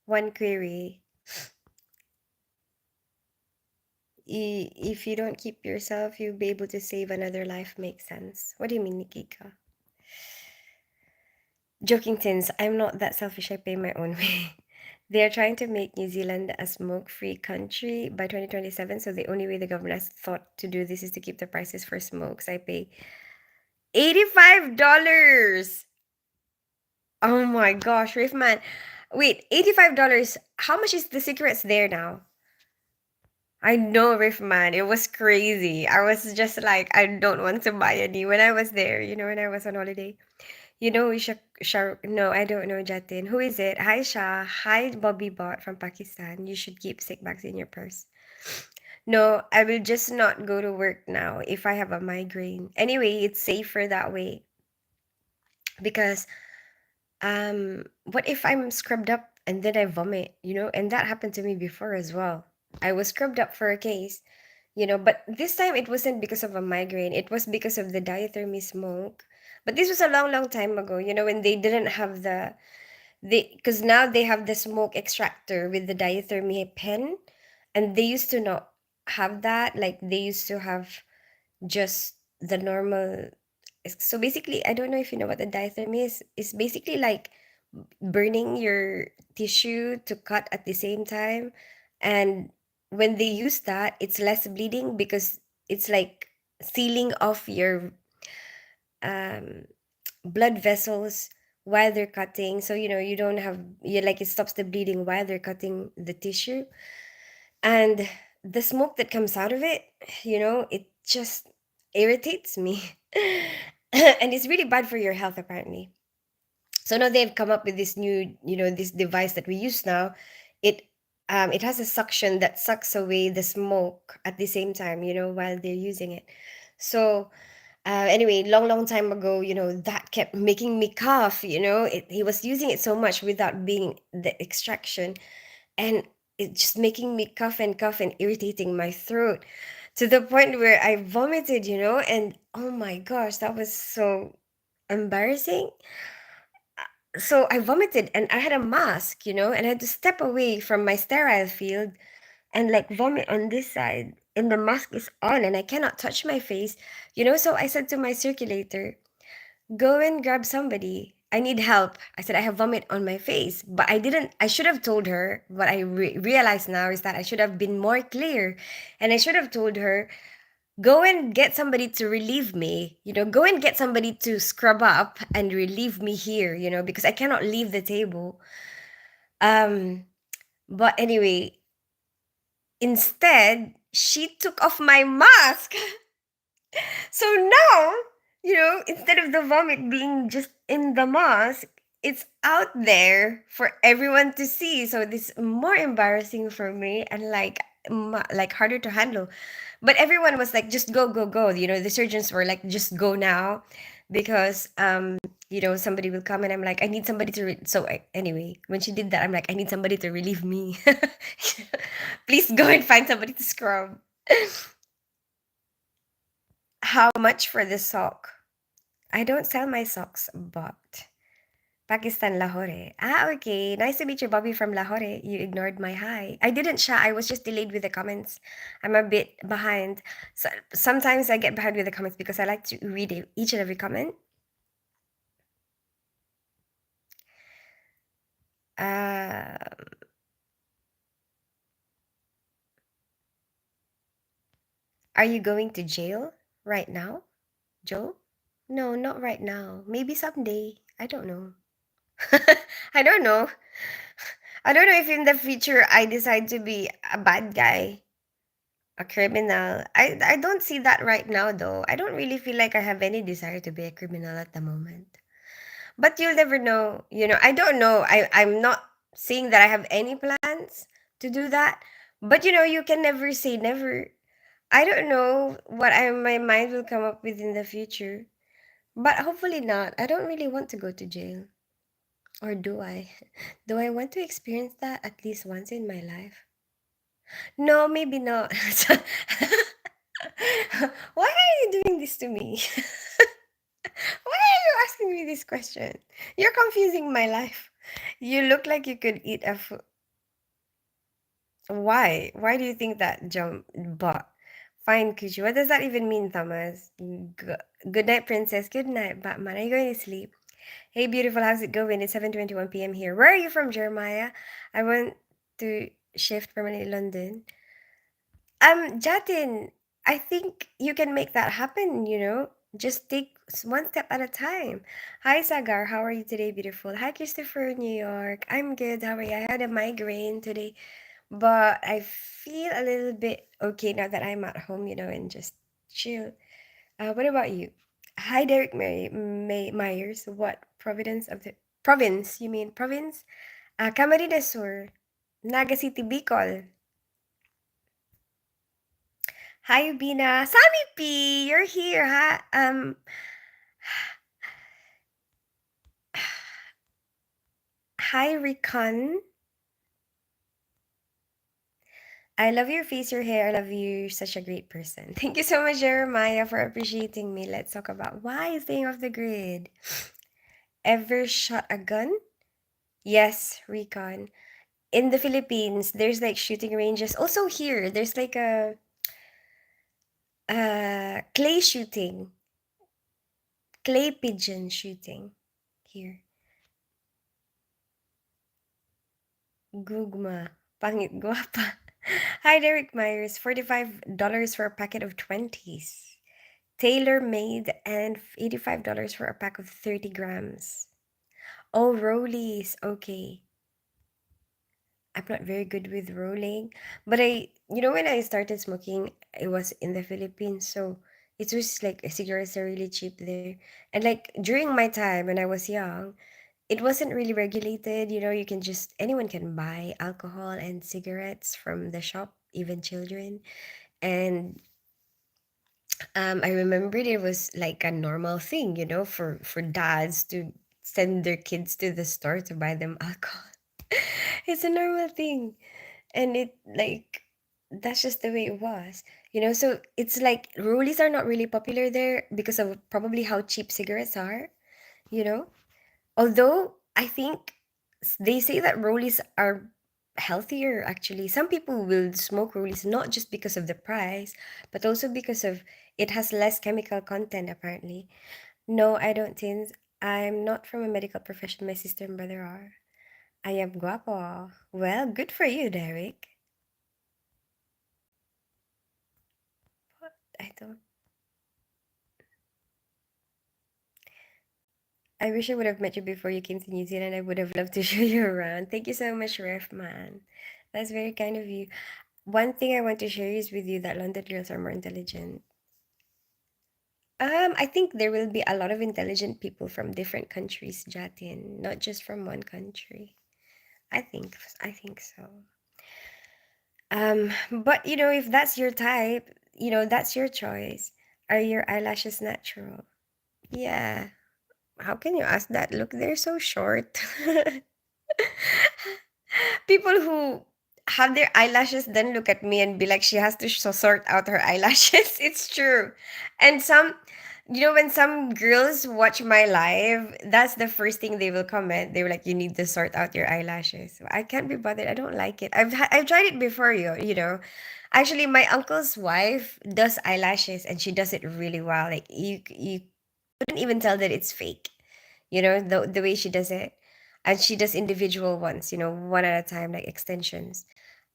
one query. If you don't keep yourself, you'll be able to save another life. Makes sense. What do you mean, Nikika? Joking tins, I'm not that selfish. I pay my own way. They are trying to make New Zealand a smoke-free country by 2027. So the only way the government has thought to do this is to keep the prices for smokes. I pay $85. Oh my gosh, Riffman. Wait, $85. How much is the cigarettes there now? I know, Riffman. It was crazy. I was just like, I don't want to buy any when I was there, when I was on holiday. We should, no, I don't know, Jatin. Who is it? Hi, Shah. Hi, Bobby Bot from Pakistan. You should keep sick bags in your purse. No, I will just not go to work now if I have a migraine. Anyway, it's safer that way because what if I'm scrubbed up and then I vomit, and that happened to me before as well. I was scrubbed up for a case, but this time it wasn't because of a migraine, it was because of the diathermy smoke. But this was a long, long time ago, when they didn't have because now they have the smoke extractor with the diathermy pen, and they used to not have that. Like they used to have just the normal. So basically, I don't know if you know what the diathermy is. It's basically like burning your tissue to cut at the same time. And when they use that, it's less bleeding because it's like sealing off your um, blood vessels while they're cutting. So, you don't have, like it stops the bleeding while they're cutting the tissue. And the smoke that comes out of it, it just irritates me. And it's really bad for your health, apparently. So now they've come up with this new, this device that we use now. It has a suction that sucks away the smoke at the same time, while they're using it. So anyway, long, long time ago, that kept making me cough. He was using it so much without being the extraction, and it's just making me cough and irritating my throat to the point where I vomited. And oh my gosh, that was so embarrassing. So I vomited and I had a mask, and I had to step away from my sterile field and like vomit on this side. And the mask is on and I cannot touch my face, So I said to my circulator, go and grab somebody. I need help. I said, I have vomit on my face. But I should have told her. What I realized now is that I should have been more clear. And I should have told her, go and get somebody to relieve me, go and get somebody to scrub up and relieve me here, because I cannot leave the table. um but anyway, instead, she took off my mask. So now, instead of the vomit being just in the mask, it's out there for everyone to see. So this is more embarrassing for me and like harder to handle. But everyone was like, just go, go, go. The surgeons were like, just go now because somebody will come, and I'm like, I need somebody to anyway, when she did that, I'm like, I need somebody to relieve me. Please go and find somebody to scrub. How much for this sock? I don't sell my socks, but Pakistan, Lahore. Ah, okay. Nice to meet you, Bobby from Lahore. You ignored my hi. I didn't chat. I was just delayed with the comments. I'm a bit behind. So sometimes I get behind with the comments because I like to read each and every comment. Uh, are you going to jail right now, Joe? No, not right now. Maybe someday. I don't know. I don't know. I don't know if in the future I decide to be a bad guy, a criminal. I don't see that right now though. I don't really feel like I have any desire to be a criminal at the moment. But you'll never know. I don't know. I'm not saying that I have any plans to do that. But you can never say never. I don't know what my mind will come up with in the future. But hopefully not. I don't really want to go to jail. Or do I? Do I want to experience that at least once in my life? No, maybe not. Why are you doing this to me? Why are you asking me this question? You're confusing my life. You look like you could eat a food. Why? Why do you think that jump? But fine, Kushi. What does that even mean, Thomas? Good night, princess. Good night, Batman. Are you going to sleep? Hey, beautiful. How's it going? It's 7:21 p.m. here. Where are you from, Jeremiah? I want to shift permanently London. Jatin, I think you can make that happen. Just take one step at a time. Hi, Sagar. How are you today, beautiful? Hi, Christopher, New York. I'm good. How are you? I had a migraine today, but I feel a little bit okay now that I'm at home, and just chill. What about you? Hi, Derek Myers. What province? You mean province? Camarines Sur, Naga City, Bicol. Hi, Bina. Sammy P, you're here. Hi, hi, Rikon. I love your face, your hair. I love you. You're such a great person. Thank you so much, Jeremiah, for appreciating me. Let's talk about why staying off the grid. Ever shot a gun? Yes, Recon. In the Philippines, there's like shooting ranges. Also here, there's like a clay shooting, clay pigeon shooting here. Gugma. Pangit guapa. Hi, Derek Myers. $45 for a packet of 20s. Tailor made and $85 for a pack of 30 grams. Oh, rollies. Okay. I'm not very good with rolling. But when I started smoking, it was in the Philippines. So it was like cigarettes are really cheap there. And like during my time when I was young, it wasn't really regulated. Anyone can buy alcohol and cigarettes from the shop, even children. And I remembered it was like a normal thing, for dads to send their kids to the store to buy them alcohol. It's a normal thing. And it like that's just the way it was. So it's like rollies are not really popular there because of probably how cheap cigarettes are, you know? Although I think they say that rollies are healthier actually. Some people will smoke rollies not just because of the price, but also because of it has less chemical content apparently. No, I don't think I'm not from a medical profession. My sister and brother are. I am guapo. Well, good for you, Derek. What? I don't. I wish I would have met you before you came to New Zealand. I would have loved to show you around. Thank you so much, Ref man. That's very kind of you. One thing I want to share is with you that London girls are more intelligent. I think there will be a lot of intelligent people from different countries, Jatin, not just from one country. I think so. But if that's your type, that's your choice. Are your eyelashes natural? Yeah. How can you ask that? Look, they're so short. People who have their eyelashes then look at me and be like, she has to sort out her eyelashes. It's true. And when some girls watch my live, that's the first thing they will comment. They were like, you need to sort out your eyelashes. So I can't be bothered. I don't like it. I've tried it before, you know. Actually, my uncle's wife does eyelashes and she does it really well. Like you couldn't even tell that it's fake, the way she does it. And she does individual ones, one at a time, like extensions.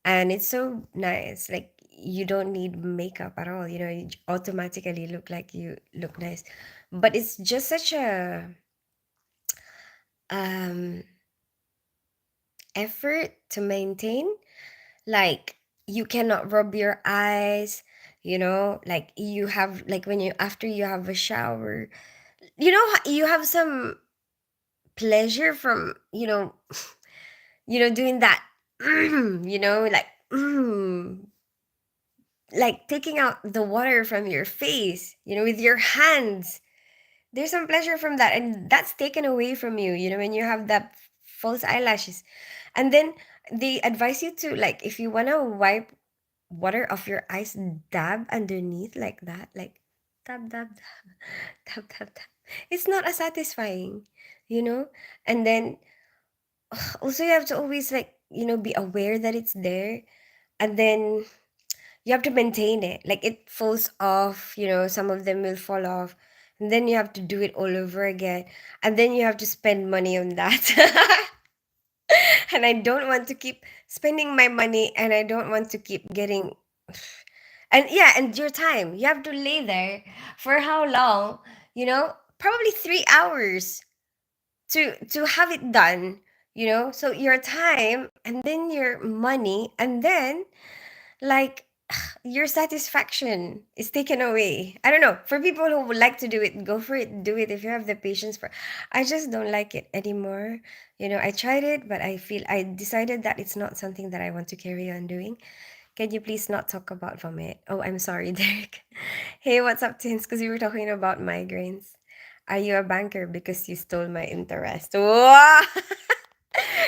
And it's so nice. Like you don't need makeup at all, you automatically look like you look nice. But it's just such a um effort to maintain. Like you cannot rub your eyes, like you have, like when you after you have a shower, you have some pleasure from doing that. Like like taking out the water from your face, with your hands. There's some pleasure from that, and that's taken away from you, when you have that false eyelashes. And then they advise you to, like, if you want to wipe water off your eyes, dab underneath like that, like dab dab dab dab dab dab. It's not as satisfying, you know and then also you have to always, like, be aware that it's there. And then you have to maintain it, like it falls off, some of them will fall off, and then you have to do it all over again, and then you have to spend money on that. And I don't want to keep spending my money, and I don't want to keep getting. And yeah, and your time, you have to lay there for how long, probably 3 hours to have it done, so your time and then your money, and then, like, your satisfaction is taken away. I don't know. For people who would like to do it, go for it, do it if you have the patience for. I just don't like it anymore. I tried it, but I decided that it's not something that I want to carry on doing. Can you please not talk about vomit? Oh, I'm sorry, Derek. Hey, what's up, Tins? Because we were talking about migraines. Are you a banker because you stole my interest? Wow!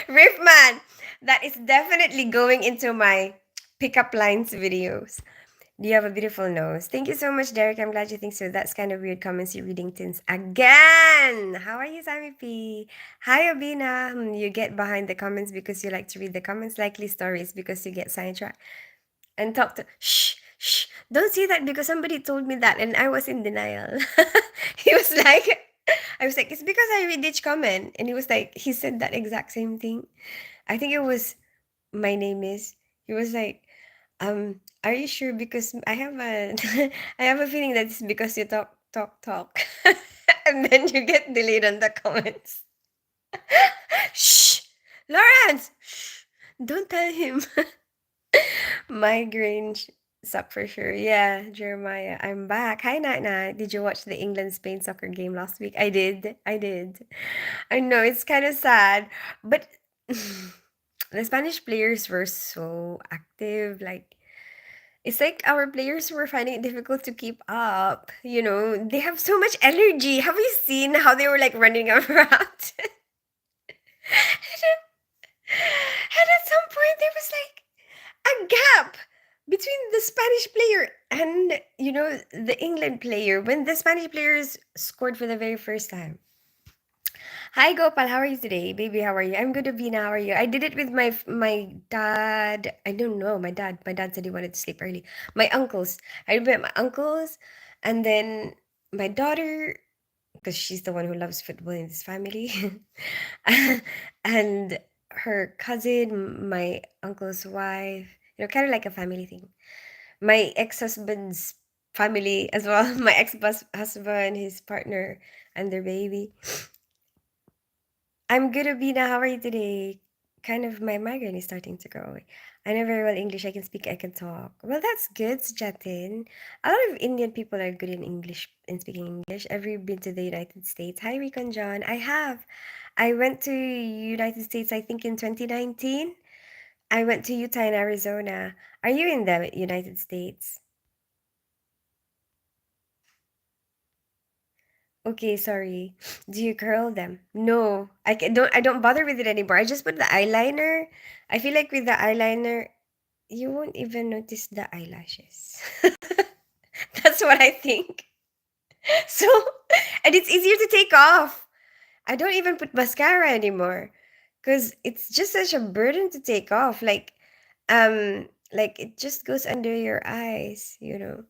Riffman, that is definitely going into my pickup lines videos. Do you have a beautiful nose? Thank you so much, Derek. I'm glad you think so. That's kind of weird comments you reading Tins again. How are you, Sammy P? Hi, Abina. You get behind the comments because you like to read the comments, likely stories because you get sidetracked and talk to. Shh, shh. Don't say that because somebody told me that and I was in denial. He was like, I was like, it's because I read each comment. And he was like, he said that exact same thing. I think it was, my name is. He was like, are you sure? Because I have a, I have a feeling that it's because you talk, talk, talk. And then you get delayed on the comments. Shh, Lawrence, shh, don't tell him. Migraine suck for sure. Yeah, Jeremiah, I'm back. Hi, Night Night. Did you watch the England Spain soccer game last week? I did. I did. I know it's kind of sad, but the Spanish players were so active. Like, it's like our players were finding it difficult to keep up. They have so much energy. Have you seen how they were like running around? And at some point, there was like a gap between the Spanish player and the England player when the Spanish players scored for the very first time. Hi Gopal, how are you today, baby? How are you? I'm good, Abina. How are you? I did it with my dad. I don't know, my dad. My dad said he wanted to sleep early. My uncles. I did it with my uncles, and then my daughter, because she's the one who loves football in this family, and her cousin, my uncle's wife. Kind of like a family thing. My ex-husband's family as well. My ex-husband, his partner, and their baby. I'm good, Abina. How are you today? kind of my migraine is starting to go away. I know very well English. I can speak, I can talk. Well, that's good, Jatin. A lot of Indian people are good in English, in speaking English. Have you been to the United States? Hi, Recon John. I have. I went to United States, I think in 2019. I went to Utah and Arizona. Are you in the United States? Okay, sorry. Do you curl them? No, don't. I don't bother with it anymore. I just put the eyeliner. I feel like with the eyeliner, you won't even notice the eyelashes. That's what I think. So, and it's easier to take off. I don't even put mascara anymore because it's just such a burden to take off. Like it just goes under your eyes, you know.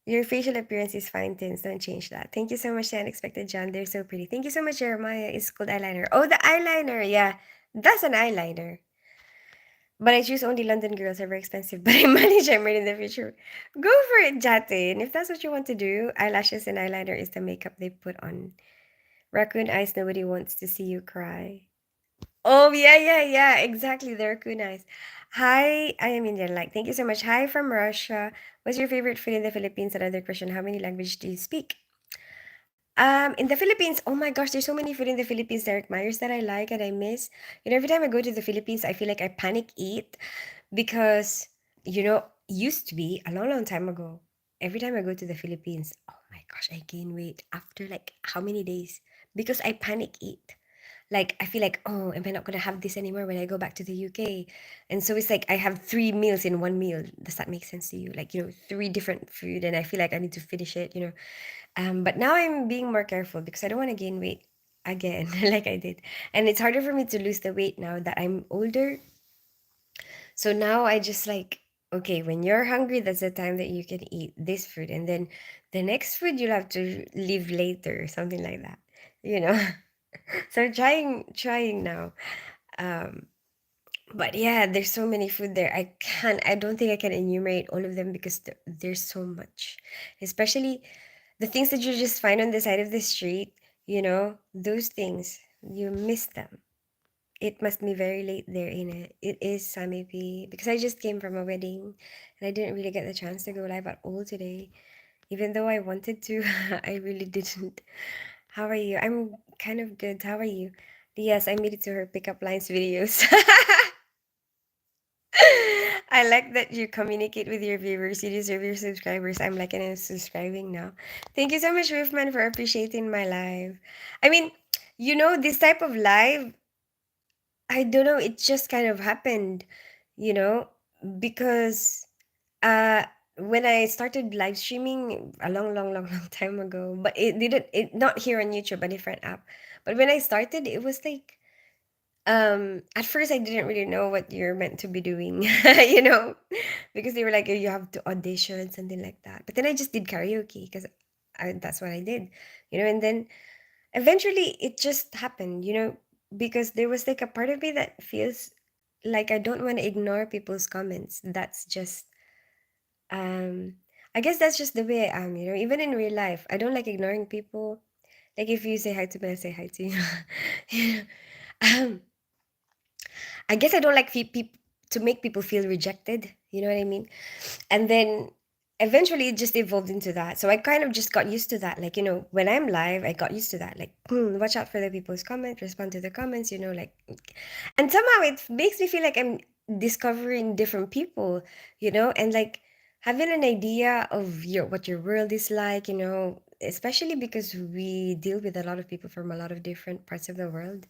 Your facial appearance is fine, Tins. Don't change that. Thank you so much, the unexpected John. They're so pretty. Thank you so much, Jeremiah. It's called eyeliner. Oh, the eyeliner. Yeah, that's an eyeliner. But I choose only London girls are very expensive. But I manage I'm in the future. Go for it, Jatin. If that's what you want to do, eyelashes and eyeliner is the makeup they put on. Raccoon eyes, nobody wants to see you cry. Oh, yeah, yeah, yeah. Exactly. The raccoon eyes. Hi, I am Indian. Like, thank you so much. Hi from Russia. What's your favorite food in the Philippines? Another question. How many languages do you speak? In the Philippines, oh my gosh, there's so many food in the Philippines, Derek Myers, that I like and I miss. You know, every time I go to the Philippines, I feel like I panic eat because, used to be a long, long time ago. Every time I go to the Philippines, oh my gosh, I gain weight after like how many days? Because I panic eat. Like I feel like, oh, am I not gonna have this anymore when I go back to the UK? And so it's like I have three meals in one meal. Does that make sense to you? Like, three different food, and I feel like I need to finish it. But now I'm being more careful because I don't want to gain weight again, like I did. And it's harder for me to lose the weight now that I'm older. So now I just like, okay, when you're hungry, that's the time that you can eat this food. And then the next food you'll have to leave later, something like that. You know? So trying now. Um, but yeah, there's so many food there. I don't think I can enumerate all of them because there's so much. Especially the things that you just find on the side of the street, those things, you miss them. It must be very late there in it. It is Sami P because I just came from a wedding and I didn't really get the chance to go live at all today. Even though I wanted to, I really didn't. How are you? I'm kind of good. How are you? Yes, I made it to her pickup lines videos. I like that you communicate with your viewers. You deserve your subscribers. I'm liking and subscribing now. Thank you so much, Wolfman, for appreciating my live. I mean, this type of live, I don't know, it just kind of happened, you know, because uh when I started live streaming a long, long, long, long time ago, but it not here on YouTube, a different app. But when I started, it was like at first I didn't really know what you're meant to be doing, you know, because they were like, "Oh, you have to audition, something like that." But then I just did karaoke because that's what I did, and then eventually it just happened, because there was like a part of me that feels like I don't want to ignore people's comments. That's just, um, I guess that's just the way I am, even in real life. I don't like ignoring people. Like if you say hi to me, I say hi to you. You know? um, I guess I don't like to make people feel rejected. You know what I mean? And then eventually it just evolved into that. So I kind of just got used to that. Like, when I'm live, I got used to that. Like, watch out for the people's comments, respond to the comments, like, and somehow it makes me feel like I'm discovering different people, and like having an idea of what your world is like, especially because we deal with a lot of people from a lot of different parts of the world.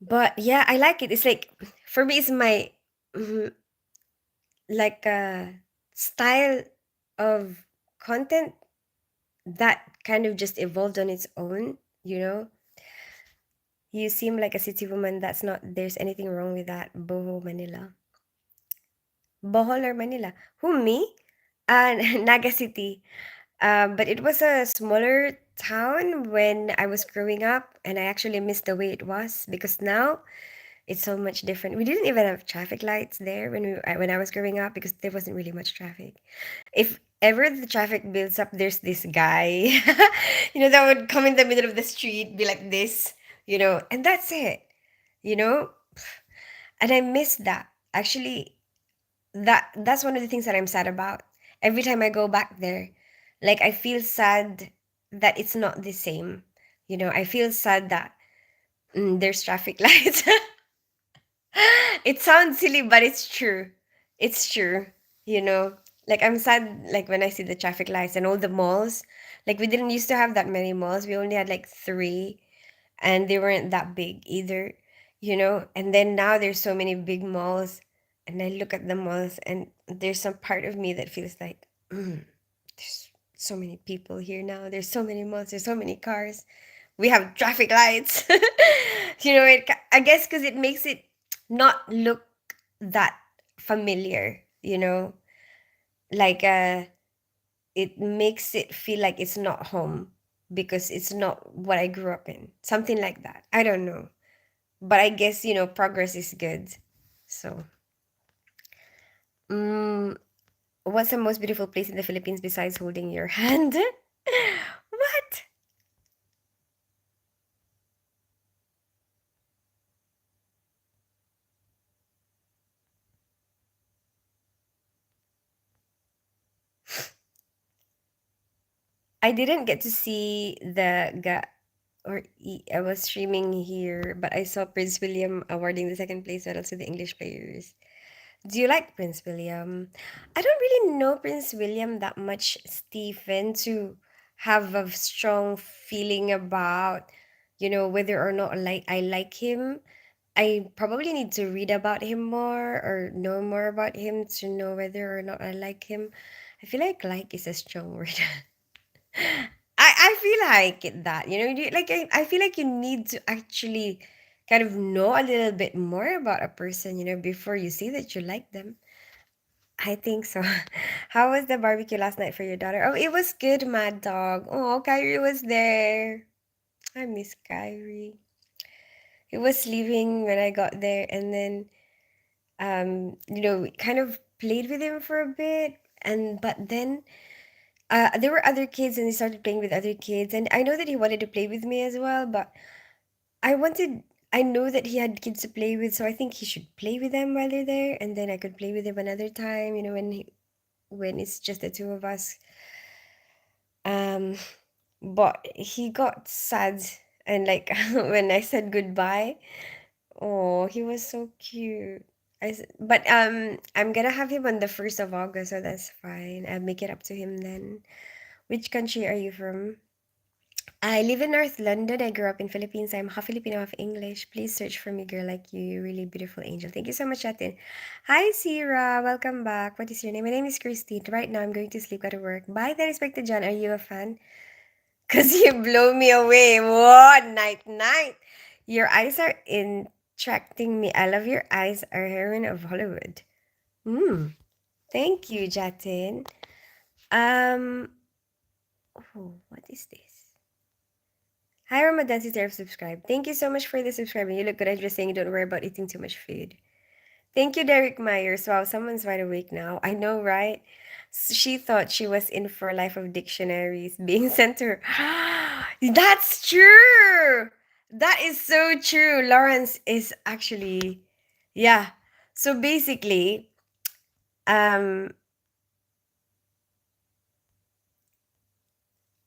But yeah, I like it. It's like for me, it's my mhm, like style of content that kind of just evolved on its own. You seem like a city woman. That's not. There's anything wrong with that. Boho, Manila, Bohol or Manila. Who me? Naga City. But it was a smaller town when I was growing up, and I actually missed the way it was because now it's so much different. We didn't even have traffic lights there when I was growing up because there wasn't really much traffic. If ever the traffic builds up, there's this guy, that would come in the middle of the street, be like this, and that's it, you know? And I miss that. Actually, that's one of the things that I'm sad about. Every time I go back there, like I feel sad that it's not the same. I feel sad that there's traffic lights. It sounds silly, but it's true. It's true. You know, like I'm sad like when I see the traffic lights and all the malls. Like we didn't used to have that many malls. We only had like three, and they weren't that big either. And then now there's so many big malls, and I look at the malls, and there's some part of me that feels like, there's so many people here now. There's so many malls. There's so many cars. We have traffic lights. I guess because it makes it not look that familiar, like it makes it feel like it's not home because it's not what I grew up in. Something like that. I don't know. But I guess, progress is good. So, mm, what's the most beautiful place in the Philippines besides holding your hand? What? I didn't get to see I was streaming here, but I saw Prince William awarding the second place medal to the English players. Do you like Prince William? I don't really know Prince William that much, Stephen, to have a strong feeling about, whether or not I like him. I probably need to read about him more or know more about him to know whether or not I like him. I feel like is a strong word. I feel like that, I feel like you need to actually kind of know a little bit more about a person, before you say that you like them. I think so. How was the barbecue last night for your daughter? Oh, it was good, Mad Dog. Oh, Kyrie was there. I miss Kyrie. He was sleeping when I got there, and then kind of played with him for a bit, and but then there were other kids, and he started playing with other kids, and I know that he wanted to play with me as well, but I wanted. I know that he had kids to play with, so I think he should play with them while they're there, and then I could play with him another time. When it's just the two of us. Um, but he got sad, and like when I said goodbye, oh, he was so cute. But I'm gonna have him on the 1st of August, so that's fine. I'll make it up to him then. Which country are you from? I live in North London. I grew up in Philippines. I'm half Filipino, half English. Please search for me, girl like you. You're really beautiful angel. Thank you so much, Jatin. Hi, Sierra. Welcome back. What is your name? My name is Christine. Right now, I'm going to sleep. Gotta work. Bye, the respected John. Are you a fan? Cause you blow me away. What night, night. Your eyes are attracting me. I love your eyes. Are heroine of Hollywood. Hmm. Thank you, Jatin. Um. Oh, what is this? Hi, Ramadan sister of subscribe. Thank you so much for the subscribing. You look good. I'm just saying, don't worry about eating too much food. Thank you, Derek Myers. Wow, someone's wide awake now. I know, right? She thought she was in for life of dictionaries being sent to her. That's true. That is so true. Lawrence is actually, yeah. So basically, um,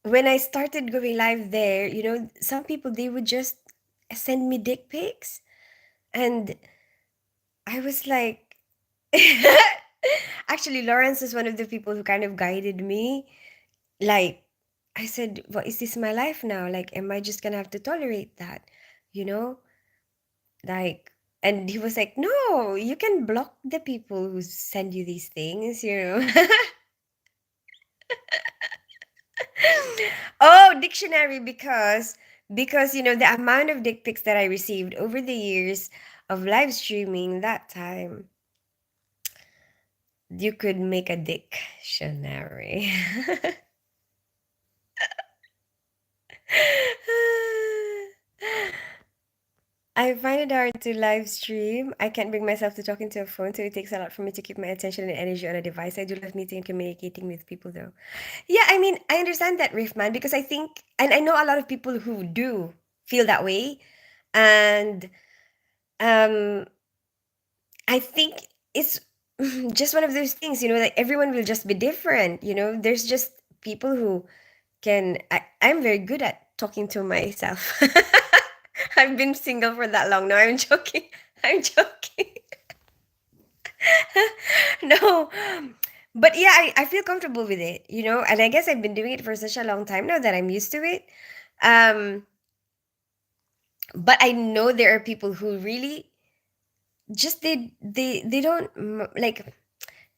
when I started going live there, some people they would just send me dick pics, and I was like, actually, Lawrence is one of the people who kind of guided me. Like, I said, "What is this my life now? Like, am I just gonna have to tolerate that?" You know, like, and he was like, "No, you can block the people who send you these things." Oh, dictionary because the amount of dick pics that I received over the years of live streaming that time, you could make a dictionary. I find it hard to live stream. I can't bring myself to talk into a phone, so it takes a lot for me to keep my attention and energy on a device. I do love meeting and communicating with people, though. Yeah, I mean, I understand that, Riff Man, because I think, and I know a lot of people who do feel that way. And um I think it's just one of those things, that everyone will just be different. There's just people who I'm very good at talking to myself. I've been single for that long. No, I'm joking. I'm joking. No. But yeah, I feel comfortable with it, and I guess I've been doing it for such a long time now that I'm used to it. Um, but I know there are people who really just they don't like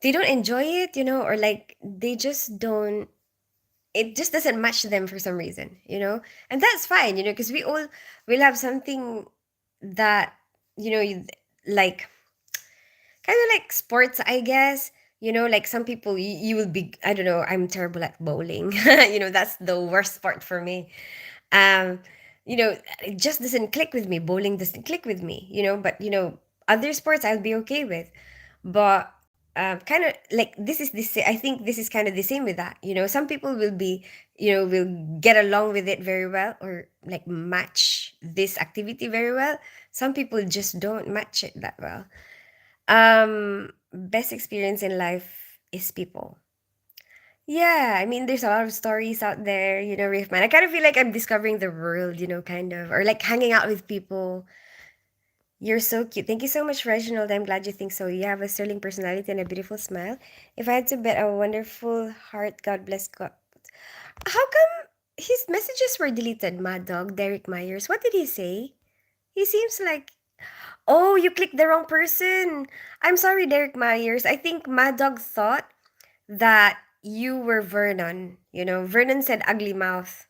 they don't enjoy it, or like they just don't it just doesn't match them for some reason, and that's fine, because we all will have something that like kind of like sports, I guess. Like some people, you will be, I don't know, I'm terrible at bowling. That's the worst sport for me. um it just doesn't click with me. Bowling doesn't click with me, but other sports I'll be okay with. But kind of like I think this is kind of the same with that. Some people will be, will get along with it very well, or like match this activity very well. Some people just don't match it that well. Best experience in life is people. Yeah, I mean, there's a lot of stories out there, Riff Man. I kind of feel like I'm discovering the world, kind of, or like hanging out with people. You're so cute. Thank you so much, Reginald. I'm glad you think so. You have a sterling personality and a beautiful smile. If I had to bet a wonderful heart, God bless God. How come his messages were deleted, Mad Dog, Derek Myers? What did he say? He seems like, oh, you clicked the wrong person. I'm sorry, Derek Myers. I think Mad Dog thought that you were Vernon. Vernon said ugly mouth.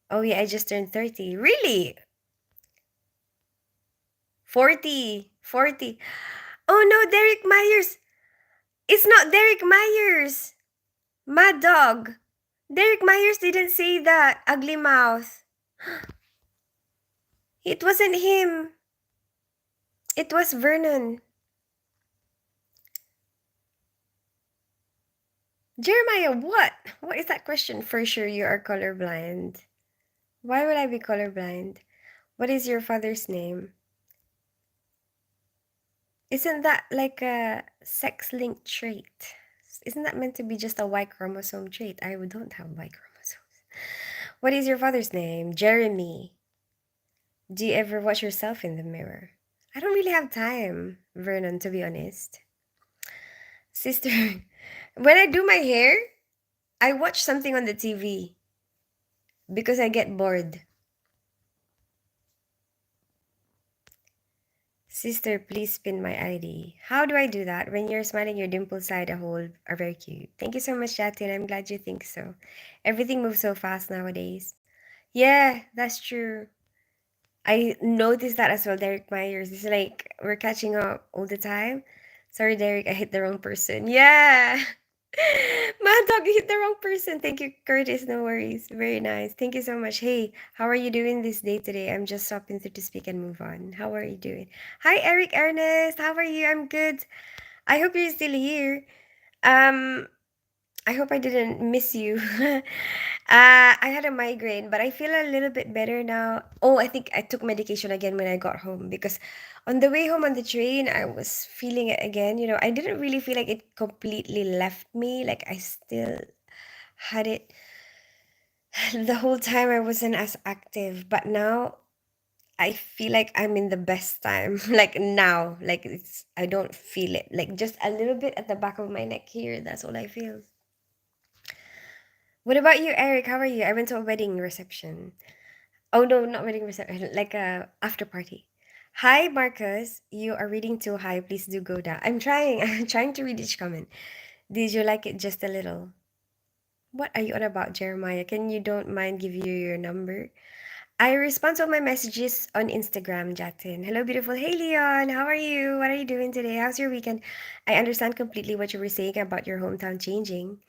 Oh yeah, I just turned 30. Really? 40. 40. Oh no, Derek Myers. It's not Derek Myers. Mad Dog. Derek Myers didn't say that. Ugly mouth. It wasn't him. It was Vernon. Jeremiah, what? What is that question? For sure you are colorblind. Why would I be colorblind? What is your father's name? Isn't that like a sex-linked trait? Isn't that meant to be just a Y chromosome trait? I don't have Y chromosomes. What is your father's name? Jeremy. Do you ever watch yourself in the mirror? I don't really have time, Vernon, to be honest. Sister, when I do my hair, I watch something on the TV because I get bored. Sister, please spin my ID. How do I do that? When you're smiling, your dimple side a hole are very cute. Thank you so much, Jatin. I'm glad you think so. Everything moves so fast nowadays. Yeah, that's true. I noticed that as well, Derek Myers. It's like we're catching up all the time. Sorry, Derek, I hit the wrong person. Yeah. Mad Dog, you hit the wrong person. Thank you, Curtis. No worries. Very nice. Thank you so much. Hey, how are you doing this day today? I'm just stopping through to speak and move on. How are you doing? Hi, Eric Ernest. How are you? I'm good. I hope you're still here. Um, I hope I didn't miss you. I had a migraine, but I feel a little bit better now. Oh, I think I took medication again when I got home because on the way home on the train, I was feeling it again. I didn't really feel like it completely left me. Like I still had it the whole time. I wasn't as active, but now I feel like I'm in the best time. Like now, like I don't feel it. Like just a little bit at the back of my neck here. That's all I feel. What about you, Eric? How are you? I went to a wedding reception. Oh no, not wedding reception, like a after party. Hi, Marcus. You are reading too high. Please do go down. I'm trying. I'm trying to read each comment. Did you like it just a little? What are you on about, Jeremiah? Can you don't mind give you your number? I respond to all my messages on Instagram, Jatin. Hello, beautiful. Hey, Leon. How are you? What are you doing today? How's your weekend? I understand completely what you were saying about your hometown changing.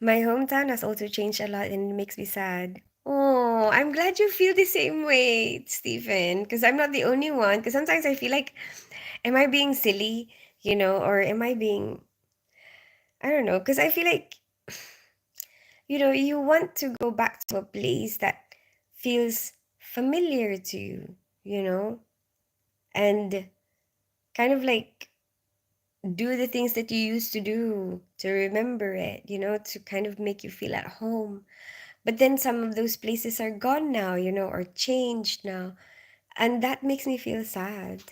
My hometown has also changed a lot and it makes me sad. Oh, I'm glad you feel the same way, Stephen, because I'm not the only one. Because sometimes I feel like, am I being silly, or am I being, I don't know, because I feel like, you want to go back to a place that feels familiar to you, you know, and kind of like do the things that you used to do to remember it, to kind of make you feel at home. But then some of those places are gone now, or changed now. And that makes me feel sad.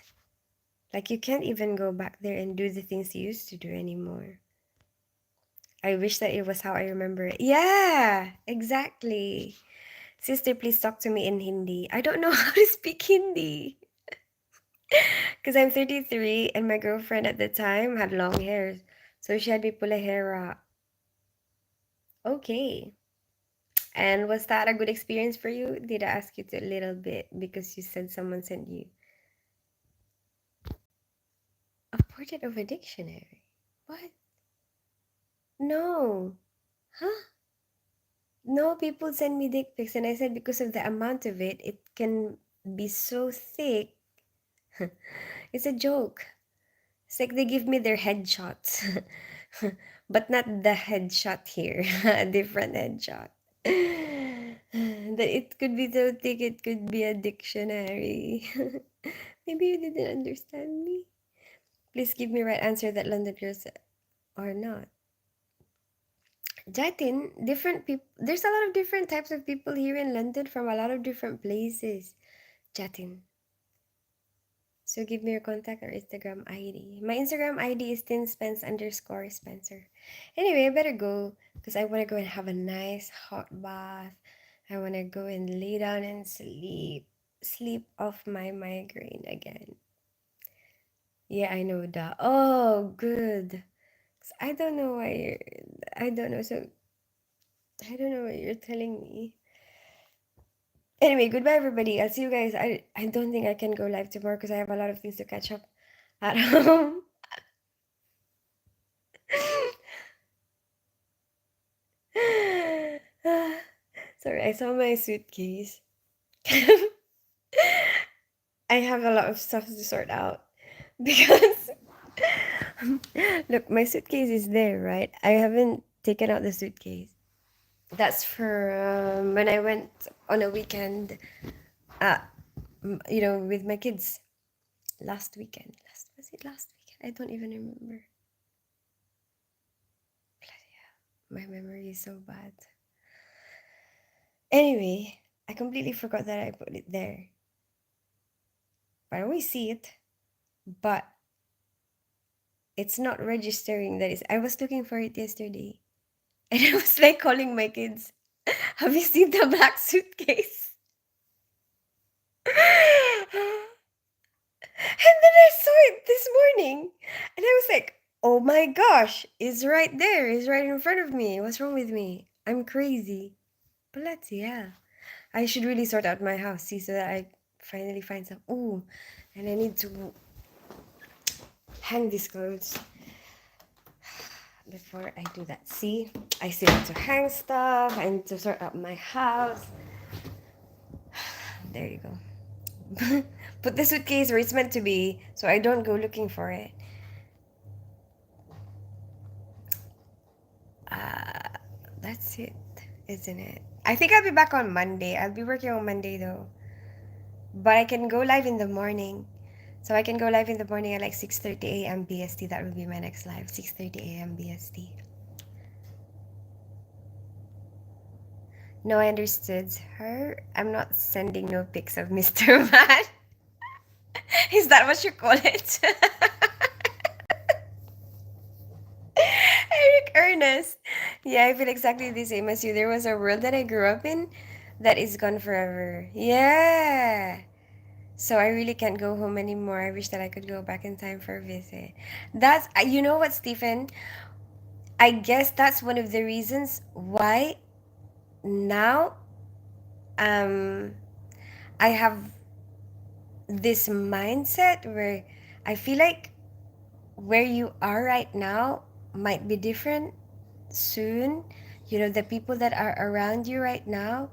Like you can't even go back there and do the things you used to do anymore. I wish that it was how I remember it. Yeah, exactly. Sister, please talk to me in Hindi. I don't know how to speak Hindi. Because I'm 33 and my girlfriend at the time had long hair. So she had me pull a hair out. Okay. And was that a good experience for you? Did I ask you to a little bit because you said someone sent you a portrait of a dictionary? What? No. Huh? No, people send me dick pics, and I said because of the amount of it, it can be so thick. It's a joke. It's like they give me their headshots, but not the headshot here, a different headshot. That it could be so thick, it could be a dictionary. Maybe you didn't understand me. Please give me right answer that London girls or not. Jatin, different people. There's a lot of different types of people here in London from a lot of different places. Jatin. So give me your contact or Instagram ID. My Instagram ID is tinspence_Spencer. Anyway, I better go because I want to go and have a nice hot bath. I want to go and lay down and sleep. Sleep off my migraine again. Yeah, I know that. Oh, good. 'Cause I don't know why I don't know. So I don't know what you're telling me. Anyway, goodbye everybody. I'll see you guys. I don't think I can go live tomorrow because I have a lot of things to catch up at home. Sorry, I saw my suitcase. I have a lot of stuff to sort out because look, my suitcase is there, right? I haven't taken out the suitcase. That's for when I went on a weekend, uh, with my kids last weekend. Was it last weekend? I don't even remember. My memory is so bad. Anyway, I completely forgot that I put it there. But I always see it, but it's not registering that is. I was looking for it yesterday. And I was like calling my kids, have you seen the black suitcase? And then I saw it this morning. And I was like, oh my gosh, it's right there. It's right in front of me. What's wrong with me? I'm crazy. But yeah. I should really sort out my house, see, so that I finally find some. Ooh, and I need to hang these clothes before I do that. See, I still have to hang stuff. I need to sort out my house. There you go. Put the suitcase where it's meant to be so I don't go looking for it. That's it, isn't it? I think I'll be back on Monday. I'll be working on Monday though. But I can go live in the morning. So I can go live in the morning at like 6:30 a.m. BST. That will be my next live, 6:30 a.m. BST. No, I understood her. I'm not sending no pics of Mr. Man. Is that what you call it? Eric Ernest. Yeah, I feel exactly the same as you. There was a world that I grew up in that is gone forever. Yeah. So I really can't go home anymore. I wish that I could go back in time for a visit. That's, you know what, Stephen? I guess that's one of the reasons why now um I have this mindset where I feel like where you are right now might be different soon. The people that are around you right now,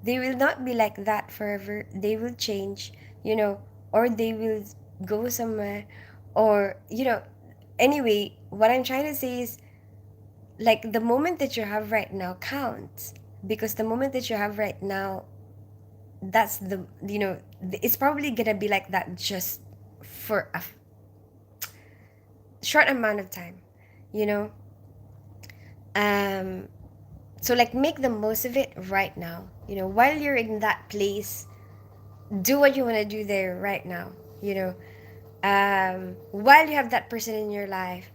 they will not be like that forever. They will change, or they will go somewhere, or anyway, what I'm trying to say is like the moment that you have right now counts, because the moment that you have right now that's the, it's probably gonna be like that just for a short amount of time, you know. um so like make the most of it right now, while you're in that place. Do what you want to do there right now, you know. While you have that person in your life,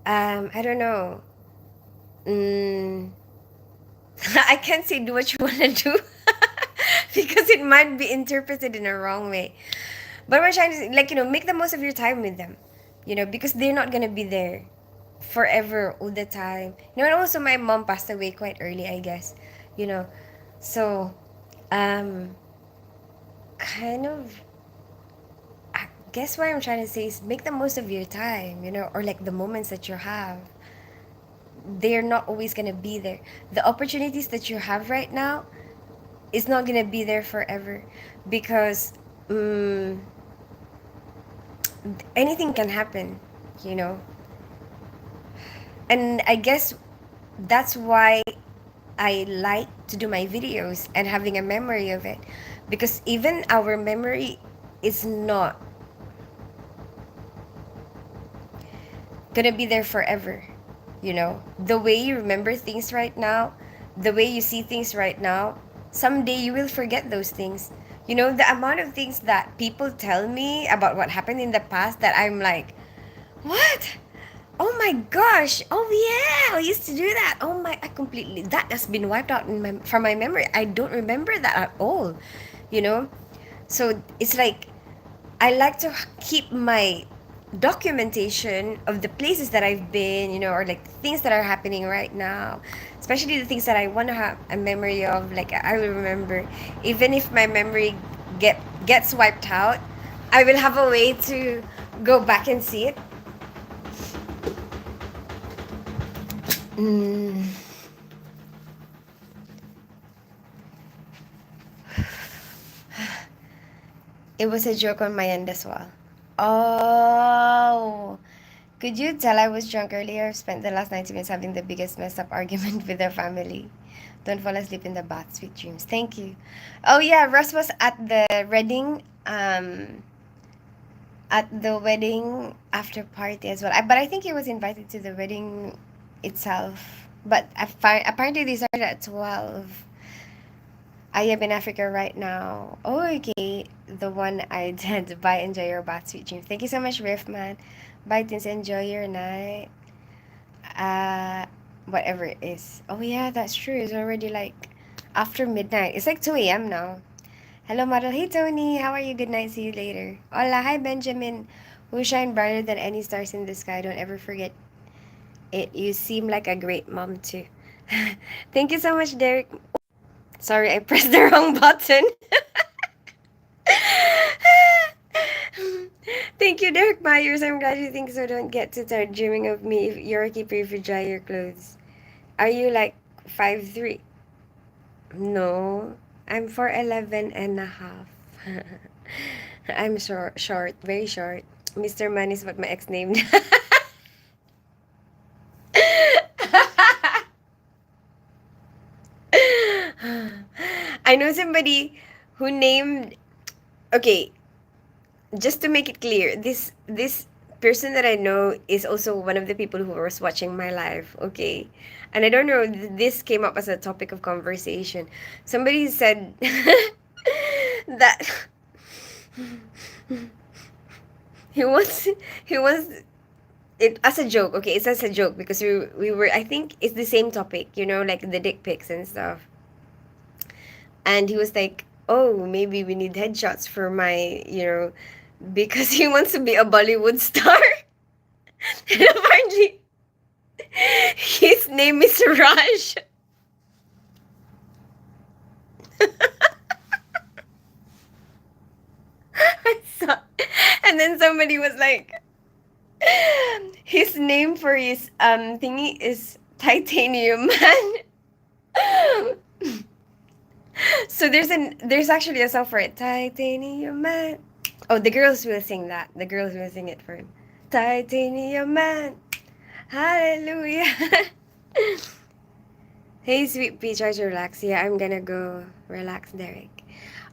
I don't know. mm, I can't say do what you want to do because it might be interpreted in a wrong way. But we're trying to say, like, make the most of your time with them, because they're not gonna be there forever all the time. And also my mom passed away quite early, I guess, you know. So, um, kind of, I guess what I'm trying to say is make the most of your time, or like the moments that you have. They're not always gonna be there. The opportunities that you have right now is not gonna be there forever, because um, anything can happen, you know. And I guess that's why I like to do my videos and having a memory of it, because even our memory is not gonna be there forever. The way you remember things right now, the way you see things right now, someday you will forget those things. The amount of things that people tell me about what happened in the past that I'm like, what? Oh my gosh! Oh yeah, I used to do that. Oh my, I completely, that has been wiped out from my memory. I don't remember that at all. You know, so it's like I like to keep my documentation of the places that I've been, or like things that are happening right now, especially the things that I want to have a memory of. Like I will remember, even if my memory gets wiped out, I will have a way to go back and see it. Mm. It was a joke on my end as well. Oh, could you tell I was drunk earlier? Spent the last 90 minutes having the biggest messed up argument with our family. Don't fall asleep in the bath. Sweet dreams. Thank you. Oh yeah, Russ was at the wedding. At the wedding after party as well. But I think he was invited to the wedding itself. But apparently they started at 12. I am in Africa right now. Oh, okay. The one I did. Bye. Enjoy your bath, sweet dreams. Thank you so much, Riffman. Bye, Tins. Enjoy your night. Uh, Whatever it is. Oh, yeah, that's true. It's already like after midnight. It's like 2 a.m. now. Hello, model. Hey, Tony. How are you? Good night. See you later. Hola. Hi, Benjamin. Who shine brighter than any stars in the sky. Don't ever forget it. You seem like a great mom, too. Thank you so much, Derek. Sorry, I pressed the wrong button. Thank you, Derek Myers. I'm glad you think so. Don't get to start dreaming of me if you're a keeper if you dry your clothes. Are you like 5'3"? No, I'm 4'11 and a half. I'm short, very short. Mr. Man is what my ex named. I know somebody who named. Okay, just to make it clear, this person that I know is also one of the people who was watching my live. Okay, and I don't know. This came up as a topic of conversation. Somebody said that he wants he wants it as a joke. Okay, it's as a joke because we were. I think it's the same topic. Like the dick pics and stuff. And he was like, "Oh, maybe we need headshots for my, because he wants to be a Bollywood star." And apparently, his name is Raj. I saw, and then somebody was like, his name for his thingy is Titanium Man. So there's actually a song for it. Titanium Man. Oh, the girls will sing that. The girls will sing it for him. Titanium Man. Hallelujah. Hey, sweet pea, try to relax. Yeah, I'm gonna go relax, Derek.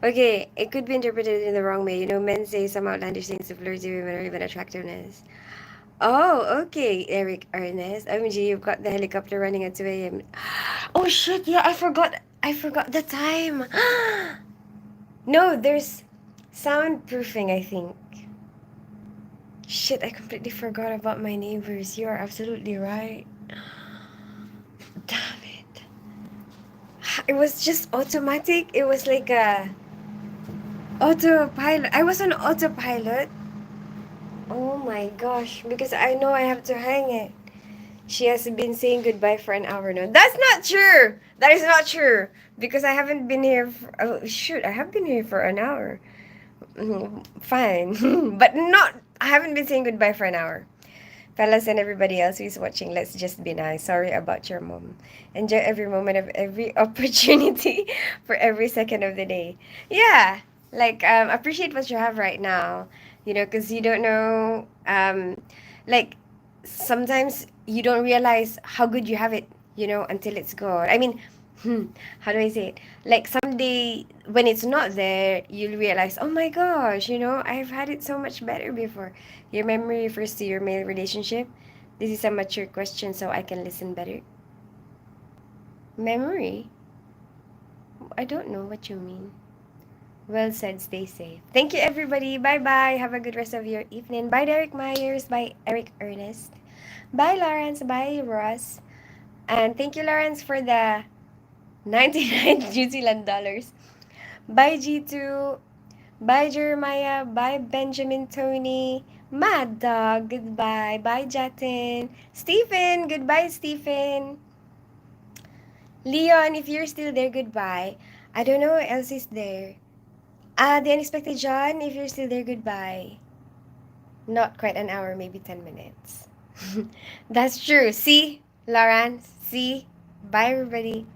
Okay, it could be interpreted in the wrong way. You know, men say some outlandish things to flirty women or even attractiveness. Oh, okay, Eric Ernest. OMG, you've got the helicopter running at 2 a.m. Oh shit, yeah, I forgot the time. No, there's soundproofing, I think. Shit, I completely forgot about my neighbors. You are absolutely right. Damn it. It was just automatic. It was like a autopilot. I was on autopilot. Oh my gosh, because I know I have to hang it. She has been saying goodbye for an hour now. That's not true. That is not true. Because I haven't been here for, oh shoot, I have been here for an hour. Fine. But not, I haven't been saying goodbye for an hour. Fellas and everybody else who's watching, let's just be nice. Sorry about your mom. Enjoy every moment of every opportunity for every second of the day. Yeah, like appreciate what you have right now. You know, because you don't know, like sometimes you don't realize how good you have it. You know, until it's gone. I mean, how do I say it? Like someday when it's not there, you'll realize, oh my gosh, you know, I've had it so much better before. Your memory refers to your male relationship. This is a mature question, so I can listen better. Memory? I don't know what you mean. Well said, stay safe. Thank you, everybody. Bye bye. Have a good rest of your evening. Bye, Derek Myers. Bye, Eric Ernest. Bye, Lawrence. Bye, Ross. And thank you, Lawrence, for the 99 New Zealand dollars. Bye, G2. Bye, Jeremiah. Bye, Benjamin Tony. Mad Dog. Goodbye. Bye, Jatin. Stephen. Goodbye, Stephen. Leon, if you're still there, goodbye. I don't know who else is there. The Unexpected John, if you're still there, goodbye. Not quite an hour, maybe 10 minutes. That's true. See, Lawrence? See? Bye, everybody.